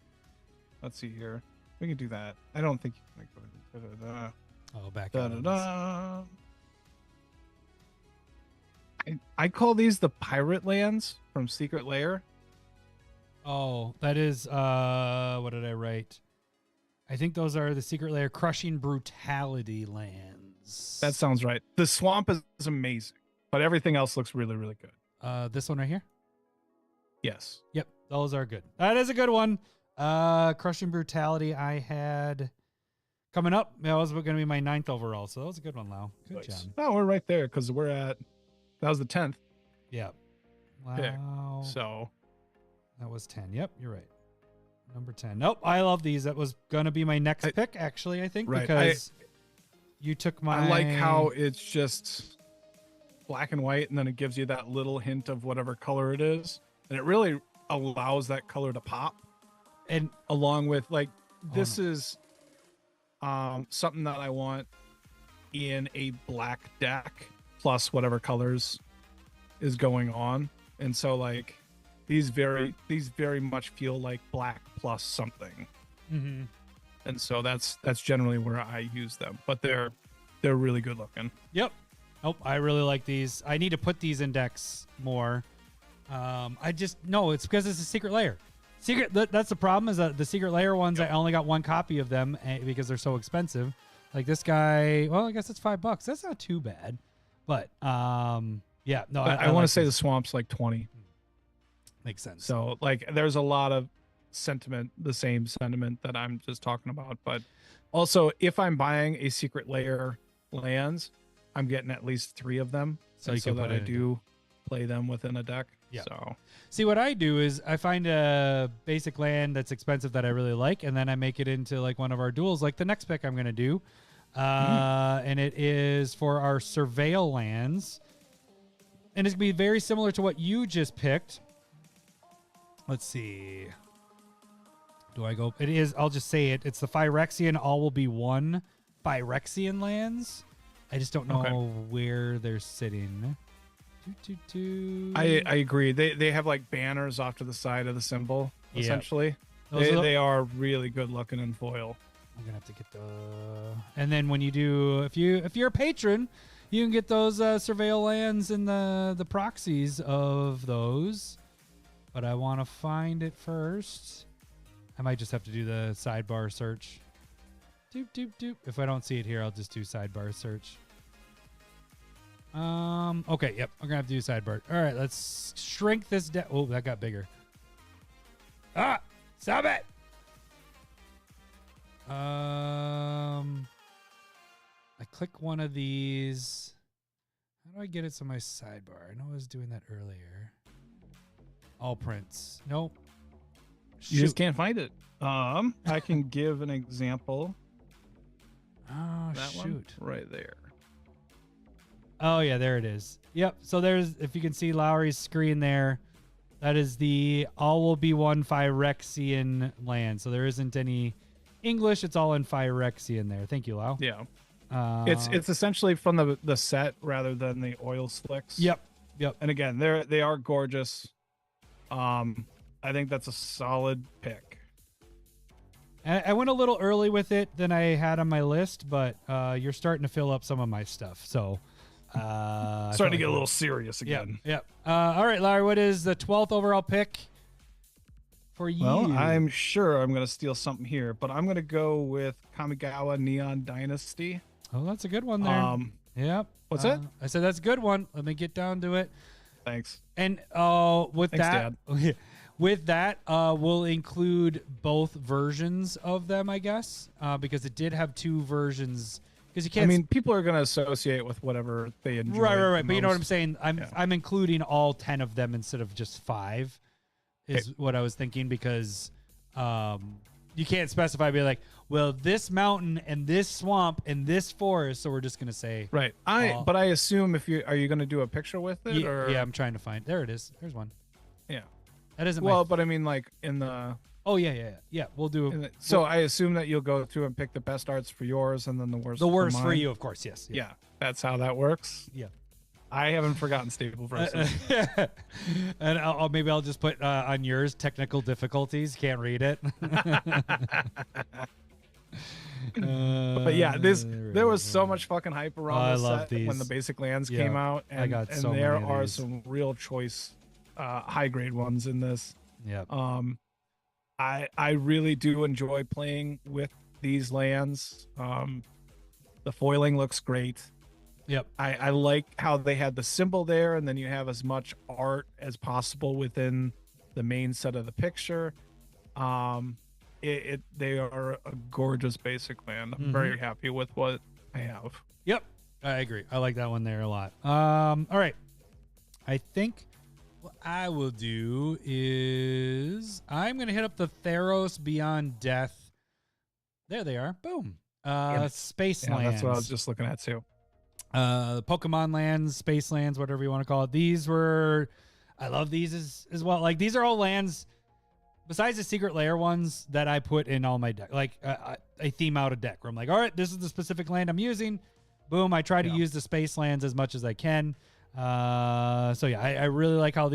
Let's see here. We can do that. I don't think you can go. Oh, back Da, out da, of da. I call these the pirate lands from Secret Lair. Oh, that is what did I write? I think those are the Secret Lair Crushing Brutality lands. That sounds right. The swamp is amazing, but everything else looks really, really good. This one right here? Yes. Yep, those are good. That is a good one. Crushing Brutality I had coming up. That was going to be my 9th overall, so that was a good one, Lau. Good job. Oh, we're right there because that was the 10th. Yeah. pick. Wow. So That was 10. Yep, you're right. Number 10. Nope, I love these. That was going to be my next pick, actually, I think, because you took my... I like how it's just black and white, and then it gives you that little hint of whatever color it is. And it really allows that color to pop. And along with, like, this is something that I want in a black deck, plus whatever colors is going on. And so, like, these very much feel like black plus something. Mm-hmm. And so that's generally where I use them, but they're really good looking. Yep. Oh, I really like these. I need to put these in decks more. It's because it's a Secret Lair. That's the problem, is that the Secret Lair ones, I only got one copy of them because they're so expensive. Like this guy, well, I guess it's $5. That's not too bad. But yeah, no, I want to say the swamp's like 20. Makes sense. So like there's a lot of sentiment, the same sentiment that I'm just talking about. But also, if I'm buying a Secret Lair lands, I'm getting at least 3 of them. So that I do play them within a deck. Yeah. So see, what I do is I find a basic land that's expensive that I really like, and then I make it into like one of our duels, like the next pick I'm going to do. And it is for our Surveil lands. And it's going to be very similar to what you just picked. Let's see. Do I go? It is. I'll just say it. It's the Phyrexian All Will Be One Phyrexian lands. I just don't know where they're sitting. I agree. They have like banners off to the side of the symbol, essentially. They are really good looking in foil. I'm gonna have to get and then when you do, if you're a patron, you can get those Surveil lands and the proxies of those. But I want to find it first. I might just have to do the sidebar search. Doop doop doop. If I don't see it here, I'll just do sidebar search. Okay, yep. I'm gonna have to do sidebar. All right, let's shrink this down. Oh, that got bigger. Ah, stop it. I click one of these. How do I get it to my sidebar? I know I was doing that earlier. All prints. Nope. You just can't find it. I can give an example. Oh, that one right there. Oh yeah, there it is. Yep. So there's, if you can see Lowry's screen there, that is the All Will Be One Phyrexian land. So there isn't any English. It's all in Phyrexian there. Thank you, Lau. Yeah. It's essentially from the set rather than the oil slicks. Yep. And again, they are gorgeous. I think that's a solid pick. I went a little early with it than I had on my list, but you're starting to fill up some of my stuff. So Starting to get a little serious again. Yep. All right, Larry, what is the 12th overall pick for you? Well, I'm sure I'm going to steal something here, but I'm going to go with Kamigawa Neon Dynasty. Oh, that's a good one there. Yep. What's that? I said that's a good one. Let me get down to it. Thanks. And with Thanks, that, Dad. with that, we'll include both versions of them, I guess, because it did have two versions. Because you can't. I mean, people are going to associate with whatever they enjoy. Right. But you know what I'm saying? I'm Yeah. I'm including all 10 of them instead of just 5. Is what I was thinking, because you can't specify. Be like, well, this mountain and this swamp and this forest. So we're just gonna say Right. But I assume are you going to do a picture with it? Yeah, I'm trying to find. There it is. There's one. Yeah. That isn't Well, my. but I mean, like in the. Oh yeah. We'll do So I assume that you'll go through and pick the best arts for yours, and then the worst. the worst for mine. you, of course. Yes. Yeah, that's how that works. Yeah. I haven't forgotten Staple versus. And maybe I'll just put on yours technical difficulties. Can't read it. But yeah, there was so much fucking hype around I this love set these. when the basic lands Yeah, came out, I and, got and so there many of are these. some real choice, high grade ones in this. Yeah. I really do enjoy playing with these lands. The foiling looks great. Yep. I like how they had the symbol there, and then you have as much art as possible within the main set of the picture. They are a gorgeous basic land. I'm very happy with what I have. Yep. I agree. I like that one there a lot. All right. I think what I will do is I'm going to hit up the Theros Beyond Death. There they are. Boom. Space Yeah, lands. that's what I was just looking at too. Pokemon lands, space lands, whatever you want to call it. I love these as well. Like, these are all lands besides the secret layer ones that I put in all my deck. Like, I theme out a deck where I'm like, all right, this is the specific land I'm using. Boom. I try to use the space lands as much as I can. So yeah, I really like how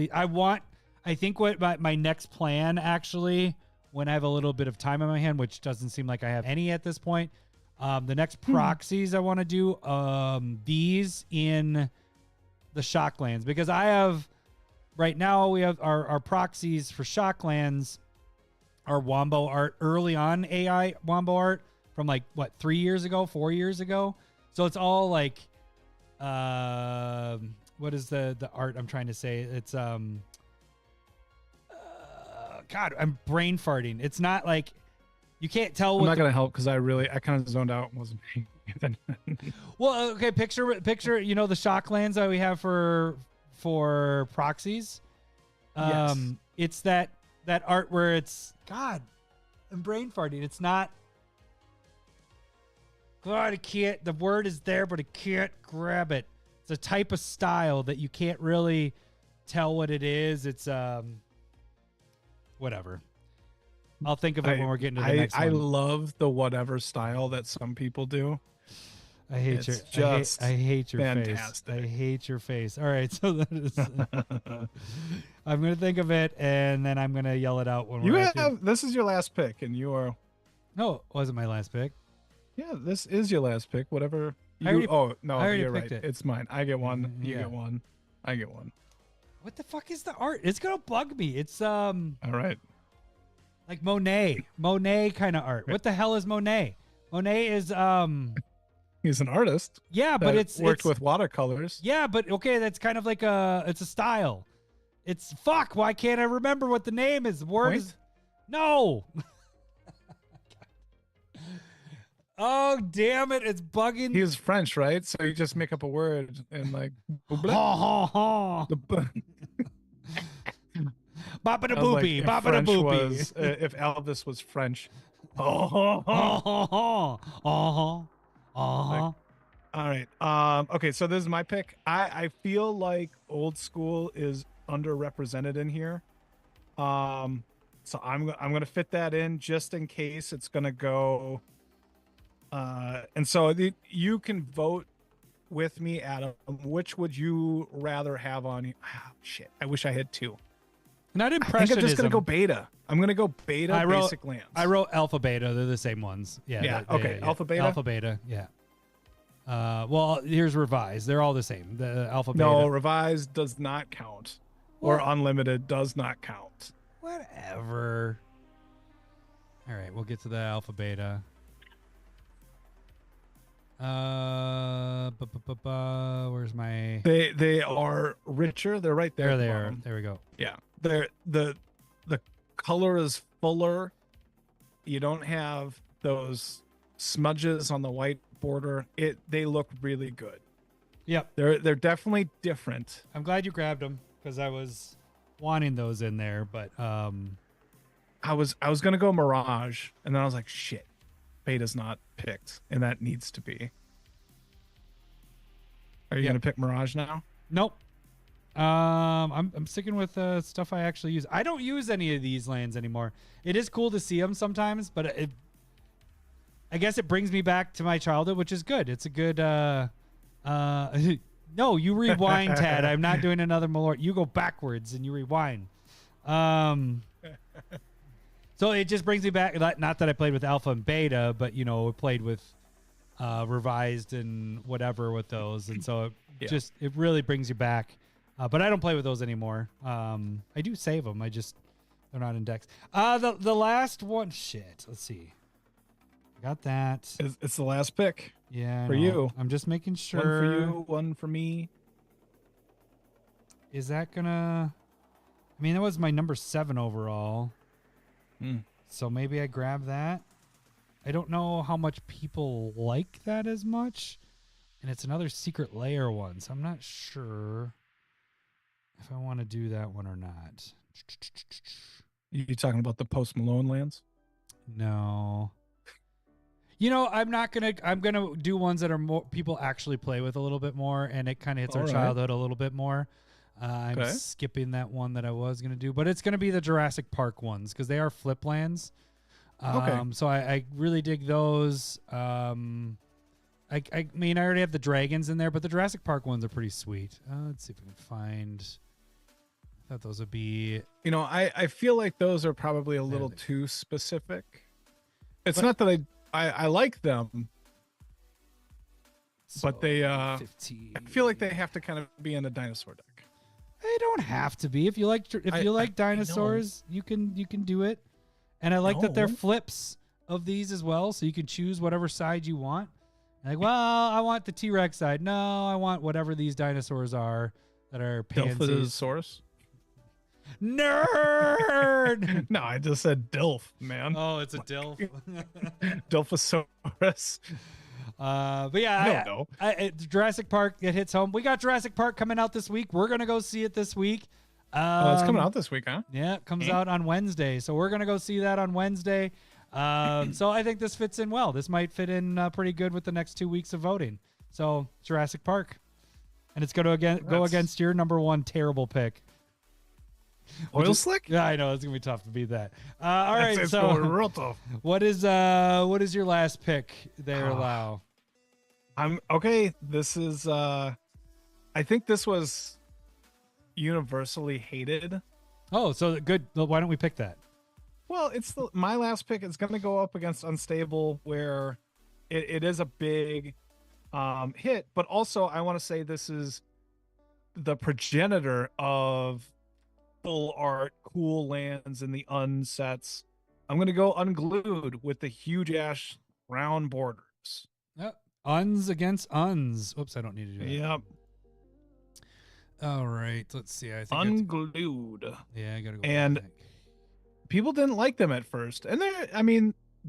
I think what my next plan, actually, when I have a little bit of time in my hand, which doesn't seem like I have any at this point, the next proxies I want to do, these in the Shocklands, because I have right now, we have our proxies for Shocklands, our Wombo art, early on AI Wombo art from like what, 4 years ago. So it's all like, what is the art I'm trying to say? It's God, I'm brain farting. It's not like, you can't tell. I'm not gonna help because I kind of zoned out and wasn't paying attention. Well, okay, picture, the Shocklands that we have for proxies. Yes. It's that art where it's, God, I'm brain farting. It's not, God, I can't, the word is there, but I can't grab it. It's a type of style that you can't really tell what it is. It's whatever. I'll think of it when we're getting to the next one. I love the whatever style that some people do. I hate It's your just I hate your fantastic. face. I hate your face. All right, so that is I'm gonna think of it and then I'm gonna yell it out when This is your last pick, and you are. No, it wasn't my last pick. Yeah, this is your last pick. Whatever. I already You're right. picked it. It's mine. I get one. You Yeah. get one. I get one. What the fuck is the art? It's gonna bug me. It's All right. like Monet kind of art. What the hell is Monet? Monet is He's an artist. yeah, but that it's worked with watercolors. yeah, but okay, that's kind of like it's a style. It's fuck. Why can't I remember what the name is? The word Point? is no. Oh damn it! It's bugging. He was French, right? So you just make up a word and like. Ha ha ha. Baba da boopy. Baba da boopy. If Elvis was French. Ha ha ha. Uh-huh. All right. Okay, so this is my pick. I feel like old school is underrepresented in here. So I'm gonna fit that in just in case it's gonna go And so you can vote with me, Adam. Which would you rather have on? Oh, shit, I wish I had two. Not I impressionism. think I'm just gonna go beta. I'm gonna go beta. Basic lands. I wrote alpha beta. They're the same ones. Yeah. Yeah. Okay. Yeah. Alpha beta. Alpha beta. Yeah. Well, here's revised. They're all the same. The alpha beta. No, revised does not count, or unlimited does not count. Whatever. All right, we'll get to the alpha beta. Where's my? They are richer. They're right there. There they are. There we go. Yeah. They're the color is fuller. You don't have those smudges on the white border. They look really good. Yep. They're definitely different. I'm glad you grabbed them because I was wanting those in there, but I was gonna go Mirage, and then I was like, shit, beta's not picked, and that needs to be. Are you gonna pick Mirage now? Nope. I'm sticking with stuff I actually use. I don't use any of these lands anymore. It is cool to see them sometimes, but I guess it brings me back to my childhood, which is good. It's a good no, you rewind, Tad. I'm not doing another Malort. You go backwards and you rewind. So it just brings me back. Not that I played with alpha and beta, but played with revised and whatever with those, and so it really brings you back. But I don't play with those anymore. I do save them. They're not indexed. The last one. Shit. Let's see. I got that. It's the last pick. Yeah. For you. I'm just making sure. One for you. One for me. Is that gonna? I mean, that was my number 7 overall. So maybe I grab that. I don't know how much people like that as much, and it's another secret layer one, so I'm not sure if I want to do that one or not. You talking about the Post Malone lands? No. I'm gonna do ones that are more people actually play with a little bit more, and it kind of hits our childhood a little bit more. I'm skipping that one that I was gonna do, but it's gonna be the Jurassic Park ones because they are flip lands. So I really dig those. I mean, I already have the dragons in there, but the Jurassic Park ones are pretty sweet. Let's see if we can find. I thought those would be. I feel like those are probably a little too specific. It's not that I like them, but they 15. I feel like they have to kind of be in a dinosaur deck. They don't have to be. If you like dinosaurs, you can do it. And I like that they're flips of these as well, so you can choose whatever side you want. Like, well, I want the T-Rex side. No, I want whatever these dinosaurs are that are pansies. Dilphosaurus. Nerd. No, I just said Dilf, man. Oh, it's a Dilf. Dilphosaurus. But yeah, Jurassic Park, it hits home. We got Jurassic Park coming out this week. We're gonna go see it this week. It's coming out this week, huh? Yeah, it comes out on Wednesday, so we're gonna go see that on Wednesday. So I think this fits in well. This might fit in pretty good with the next 2 weeks of voting. So Jurassic Park, and it's going to go against your number 1 terrible pick. Oil Slick? Yeah, I know it's gonna be tough to beat that. All right, it's so real tough. What is your last pick there, Lau? I'm okay. This is I think this was universally hated. Oh, so good. Why don't we pick that? Well, it's my last pick. It's going to go up against Unstable, where it is a big hit, but also I want to say this is the progenitor of full art, cool lands in the unsets. I'm going to go Unglued with the huge ash round borders. Yep. Uns against uns. Oops, I don't need to do that. Yep. All right, let's see. I think Unglued. I gotta go. And people didn't like them at first, and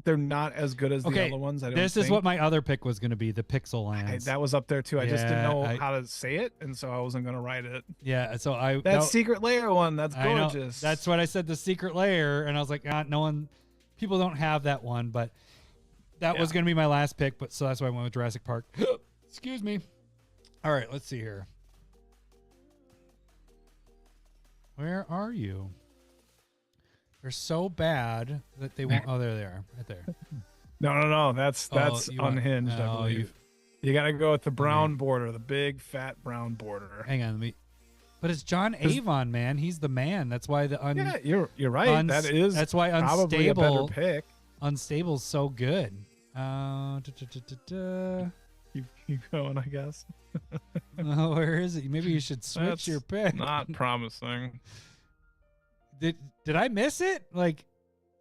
they're not as good as the other ones. This is what my other pick was going to be, the Pixel Lands. That was up there too. I just didn't know how to say it, and so I wasn't going to write it. Yeah, so Secret Lair one. That's gorgeous. That's what I said, the Secret Lair, and I was like, people don't have that one, but that was going to be my last pick. But so that's why I went with Jurassic Park. Excuse me. All right, let's see here. Where are you? They're so bad that they won't. Oh, there they are, right there. No. That's you want- unhinged, I oh, believe. You got to go with the brown border, the big fat brown border. Hang on, but it's John Avon, man. He's the man. That's why the Yeah, you're right. That's why probably a better unstable pick. Unstable's so good. Keep going, I guess. Where is it? Maybe you should switch That's your pick. Not promising. Did I miss it? Like,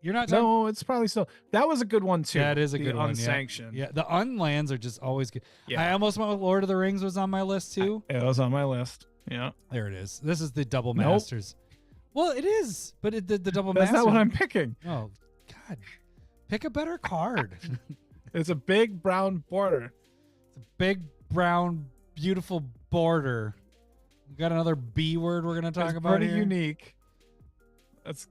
you're not talking. No, it's probably still. That was a good one too. That is a the good one. Unsanctioned. Yeah, the unlands are just always good. Yeah. I almost went with Lord of the Rings was on my list too. It was on my list. Yeah. There it is. This is the double Nope. masters. Well, it is, but the double That's masters. not what I'm picking. Oh God, pick a better card. It's a big brown border. It's a big brown, beautiful border. We got another B word we're gonna talk It's about pretty here. unique. Let's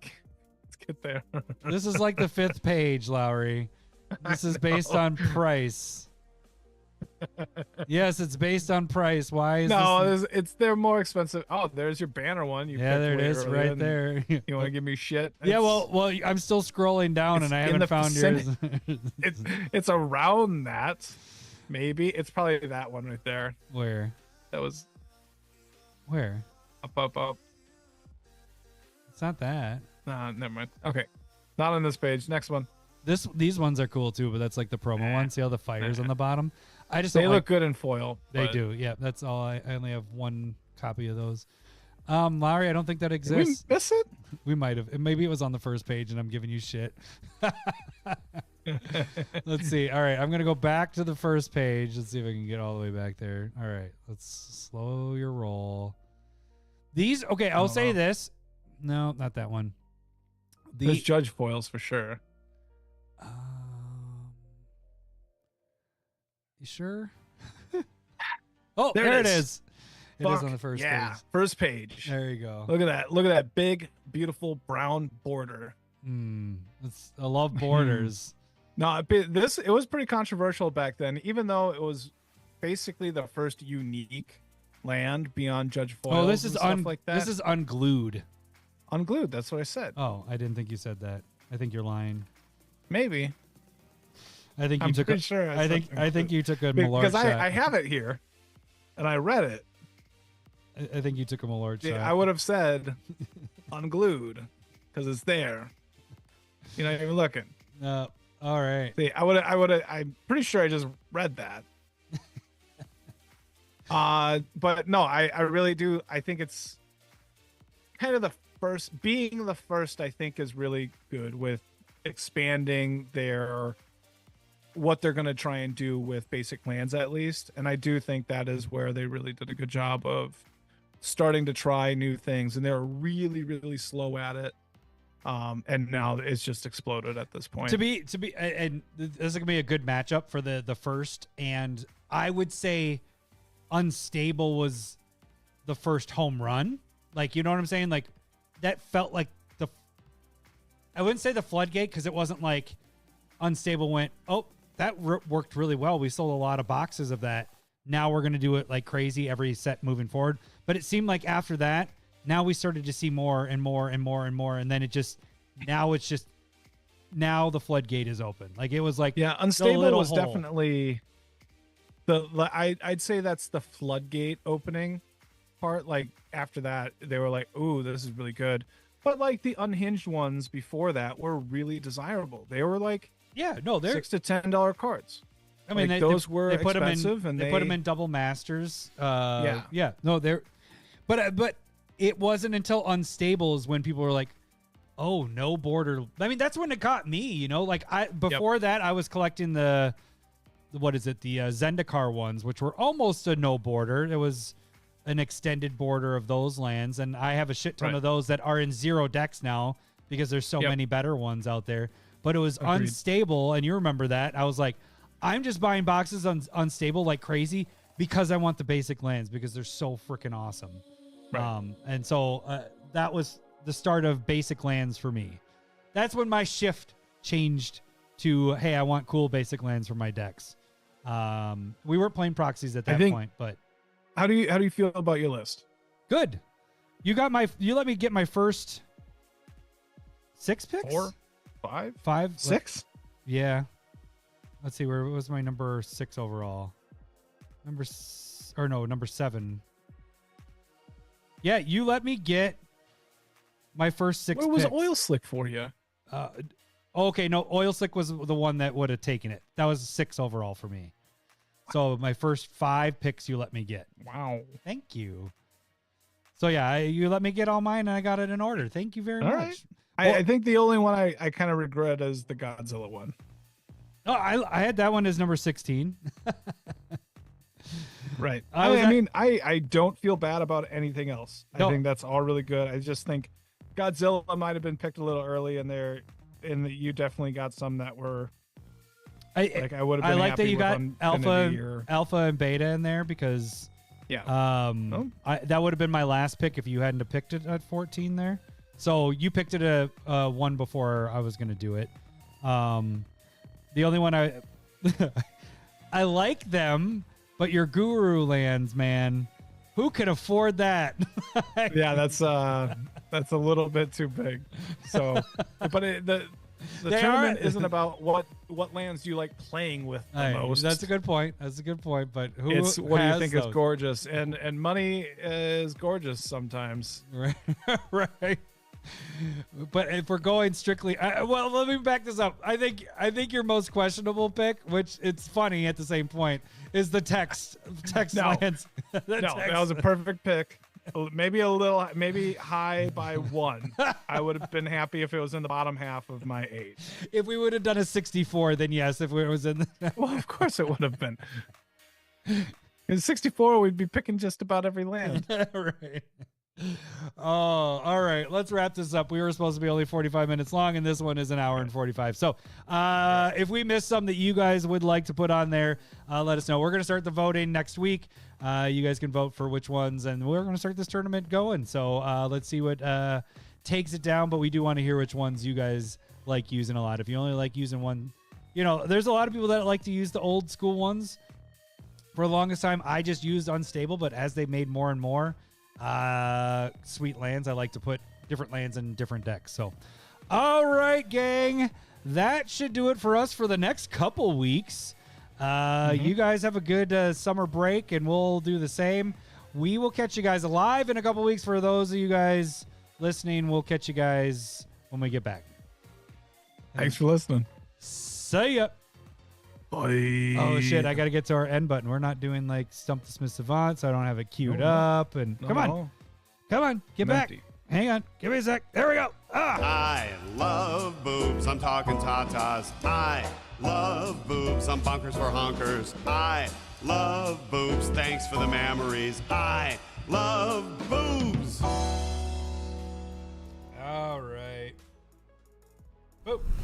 get there. This is like the 5th page, Lowry. This is based on price. Yes, it's based on price. Why is this? They're more expensive. Oh, there's your banner one. You Yeah, picked there it way is, earlier, right and there. You want to give me shit? Yeah, It's- well, I'm still scrolling down and I it's in haven't the found yours. it's around that. Maybe it's probably that one right there. Where? That was Where? up. It's not that. Nah, never mind. Okay, not on this page. Next one. These ones are cool too, but that's like the promo one. See all the fires on the bottom? I just They don't look like, good in foil. They but do. Yeah, that's all. I only have one copy of those. Lowry, I don't think that Did we exists. miss it? We might have. Maybe it was on the first page and I'm giving you shit. Let's see. All right, I'm going to go back to the first page. Let's see if I can get all the way back there. All right, let's slow your roll. Okay, I'll say this. No, not that one. There's judge foils for sure. You sure? Oh, There there it it is. is. It is on the first yeah, page. first page. There you go. Look at that. Look at that big, beautiful brown border. I love borders. No, it was pretty controversial back then, even though it was basically the first unique land beyond Judge Foils. Oh, this and is stuff like that. This is unglued. Unglued. That's what I said. Oh, I didn't think you said that. I think you're lying. Maybe. I think you I'm took. pretty sure. I think you took a Malort because shot. I have it here, and I read it. I think you took a Malort shot. I would have said unglued because it's there. You're not even looking. All right. See, I'm pretty sure I just read that. But no, I really do. I think it's kind of the first. Being the first, I think, is really good with expanding what they're going to try and do with basic lands, at least. And I do think that is where they really did a good job of starting to try new things. And they're really, really slow at it. And now it's just exploded at this point. To be, and this is gonna be a good matchup for the first. And I would say, Unstable was the first home run. Like, you know what I'm saying? Like, that felt like I wouldn't say the floodgate because it wasn't like Unstable went, oh, that worked really well. We sold a lot of boxes of that. Now we're gonna do it like crazy every set moving forward. But it seemed like after that, now we started to see more and more and more and more, and then now the floodgate is open. Like it was like Unstable was hole. definitely I'd say that's the floodgate opening part. Like after that, they were like, "Ooh, this is really good." But like the unhinged ones before that were really desirable. They were like they're $6 to $10 cards. I mean, like, those were they put expensive, them in, and they put them in double masters. Yeah. No, they're, but it wasn't until Unstables when people were like, "Oh, no border." I mean, that's when it caught me. You know, like before that, I was collecting the Zendikar ones, which were almost a no border. It was an extended border of those lands, and I have a shit ton of those that are in 0 decks now because there's so many better ones out there. But it was Unstable, and you remember that. I was like, I'm just buying boxes on Unstable like crazy because I want the basic lands because they're so freaking awesome. Right. And so that was the start of basic lands for me. That's when my shift changed to, hey, I want cool basic lands for my decks. We weren't playing proxies at that point, but how do you feel about your list? good. You let me get my first 6 picks? 4, 5, 5, 6. Yeah. let's see, where was my number 6 overall? Number 7. Yeah, you let me get my first 6 Where was picks. Oil Slick for you? Okay, no, Oil Slick was the one that would have taken it. That was 6 overall for me. So my first 5 picks you let me get. Wow. Thank you. So yeah, you let me get all mine and I got it in order. Thank you very All much. right. I think the only one I kind of regret is the Godzilla one. Oh, I had that one as number 16. Right. I mean, I don't feel bad about anything else. No. I think that's all really good. I just think Godzilla might have been picked a little early in there, and that you definitely got some that were like I would have I been like happy that you with got Infinity alpha and beta in there because yeah. that would have been my last pick if you hadn't have picked it at 14 there. So you picked it a one before I was going to do it. The only one I like them, but your Guru lands, man, who can afford that? Yeah, that's a little bit too big. So, but the tournament isn't about what lands you like playing with the most. That's a good point. But who It's what do you has think those? is gorgeous, and money is gorgeous sometimes. Right. Right. But if we're going strictly, well, let me back this up. I think your most questionable pick, which it's funny at the same point, is the text No. lands. That was a perfect pick. Maybe maybe high by 1. I would have been happy if it was in the bottom half of my 8. If we would have done a 64, then yes. If it was in the Well, of course it would have been. In 64, we'd be picking just about every land. Right. Oh, all right. Let's wrap this up. We were supposed to be only 45 minutes long, and this one is an hour and 45. So if we missed some that you guys would like to put on there, let us know. We're going to start the voting next week. You guys can vote for which ones, and we're going to start this tournament going. So let's see what takes it down, but we do want to hear which ones you guys like using a lot. If you only like using one, there's a lot of people that like to use the old school ones. For the longest time, I just used unstable, but as they made more and more sweet lands, I like to put different lands in different decks. So all right, gang, that should do it for us for the next couple weeks. You guys have a good summer break, and we'll do the same. We will catch you guys live in a couple weeks. For those of you guys listening, we'll catch you guys when we get back. Thanks for listening. See ya. Bye. Oh shit, I gotta get to our end button. We're not doing like Stump the Smith Savant, so I don't have it queued up. And come on, get back. Empty. Hang on, give me a sec. There we go. I love boobs, I'm talking tatas. I love boobs, I'm bonkers for honkers. I love boobs, thanks for the memories. I love boobs. All right.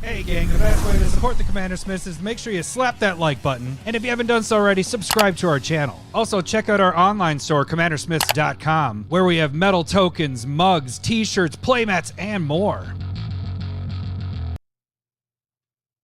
Hey gang, the best way to support the CommanderSmiths is to make sure you slap that like button. And if you haven't done so already, subscribe to our channel. Also, check out our online store, CommanderSmiths.com, where we have metal tokens, mugs, t-shirts, playmats, and more.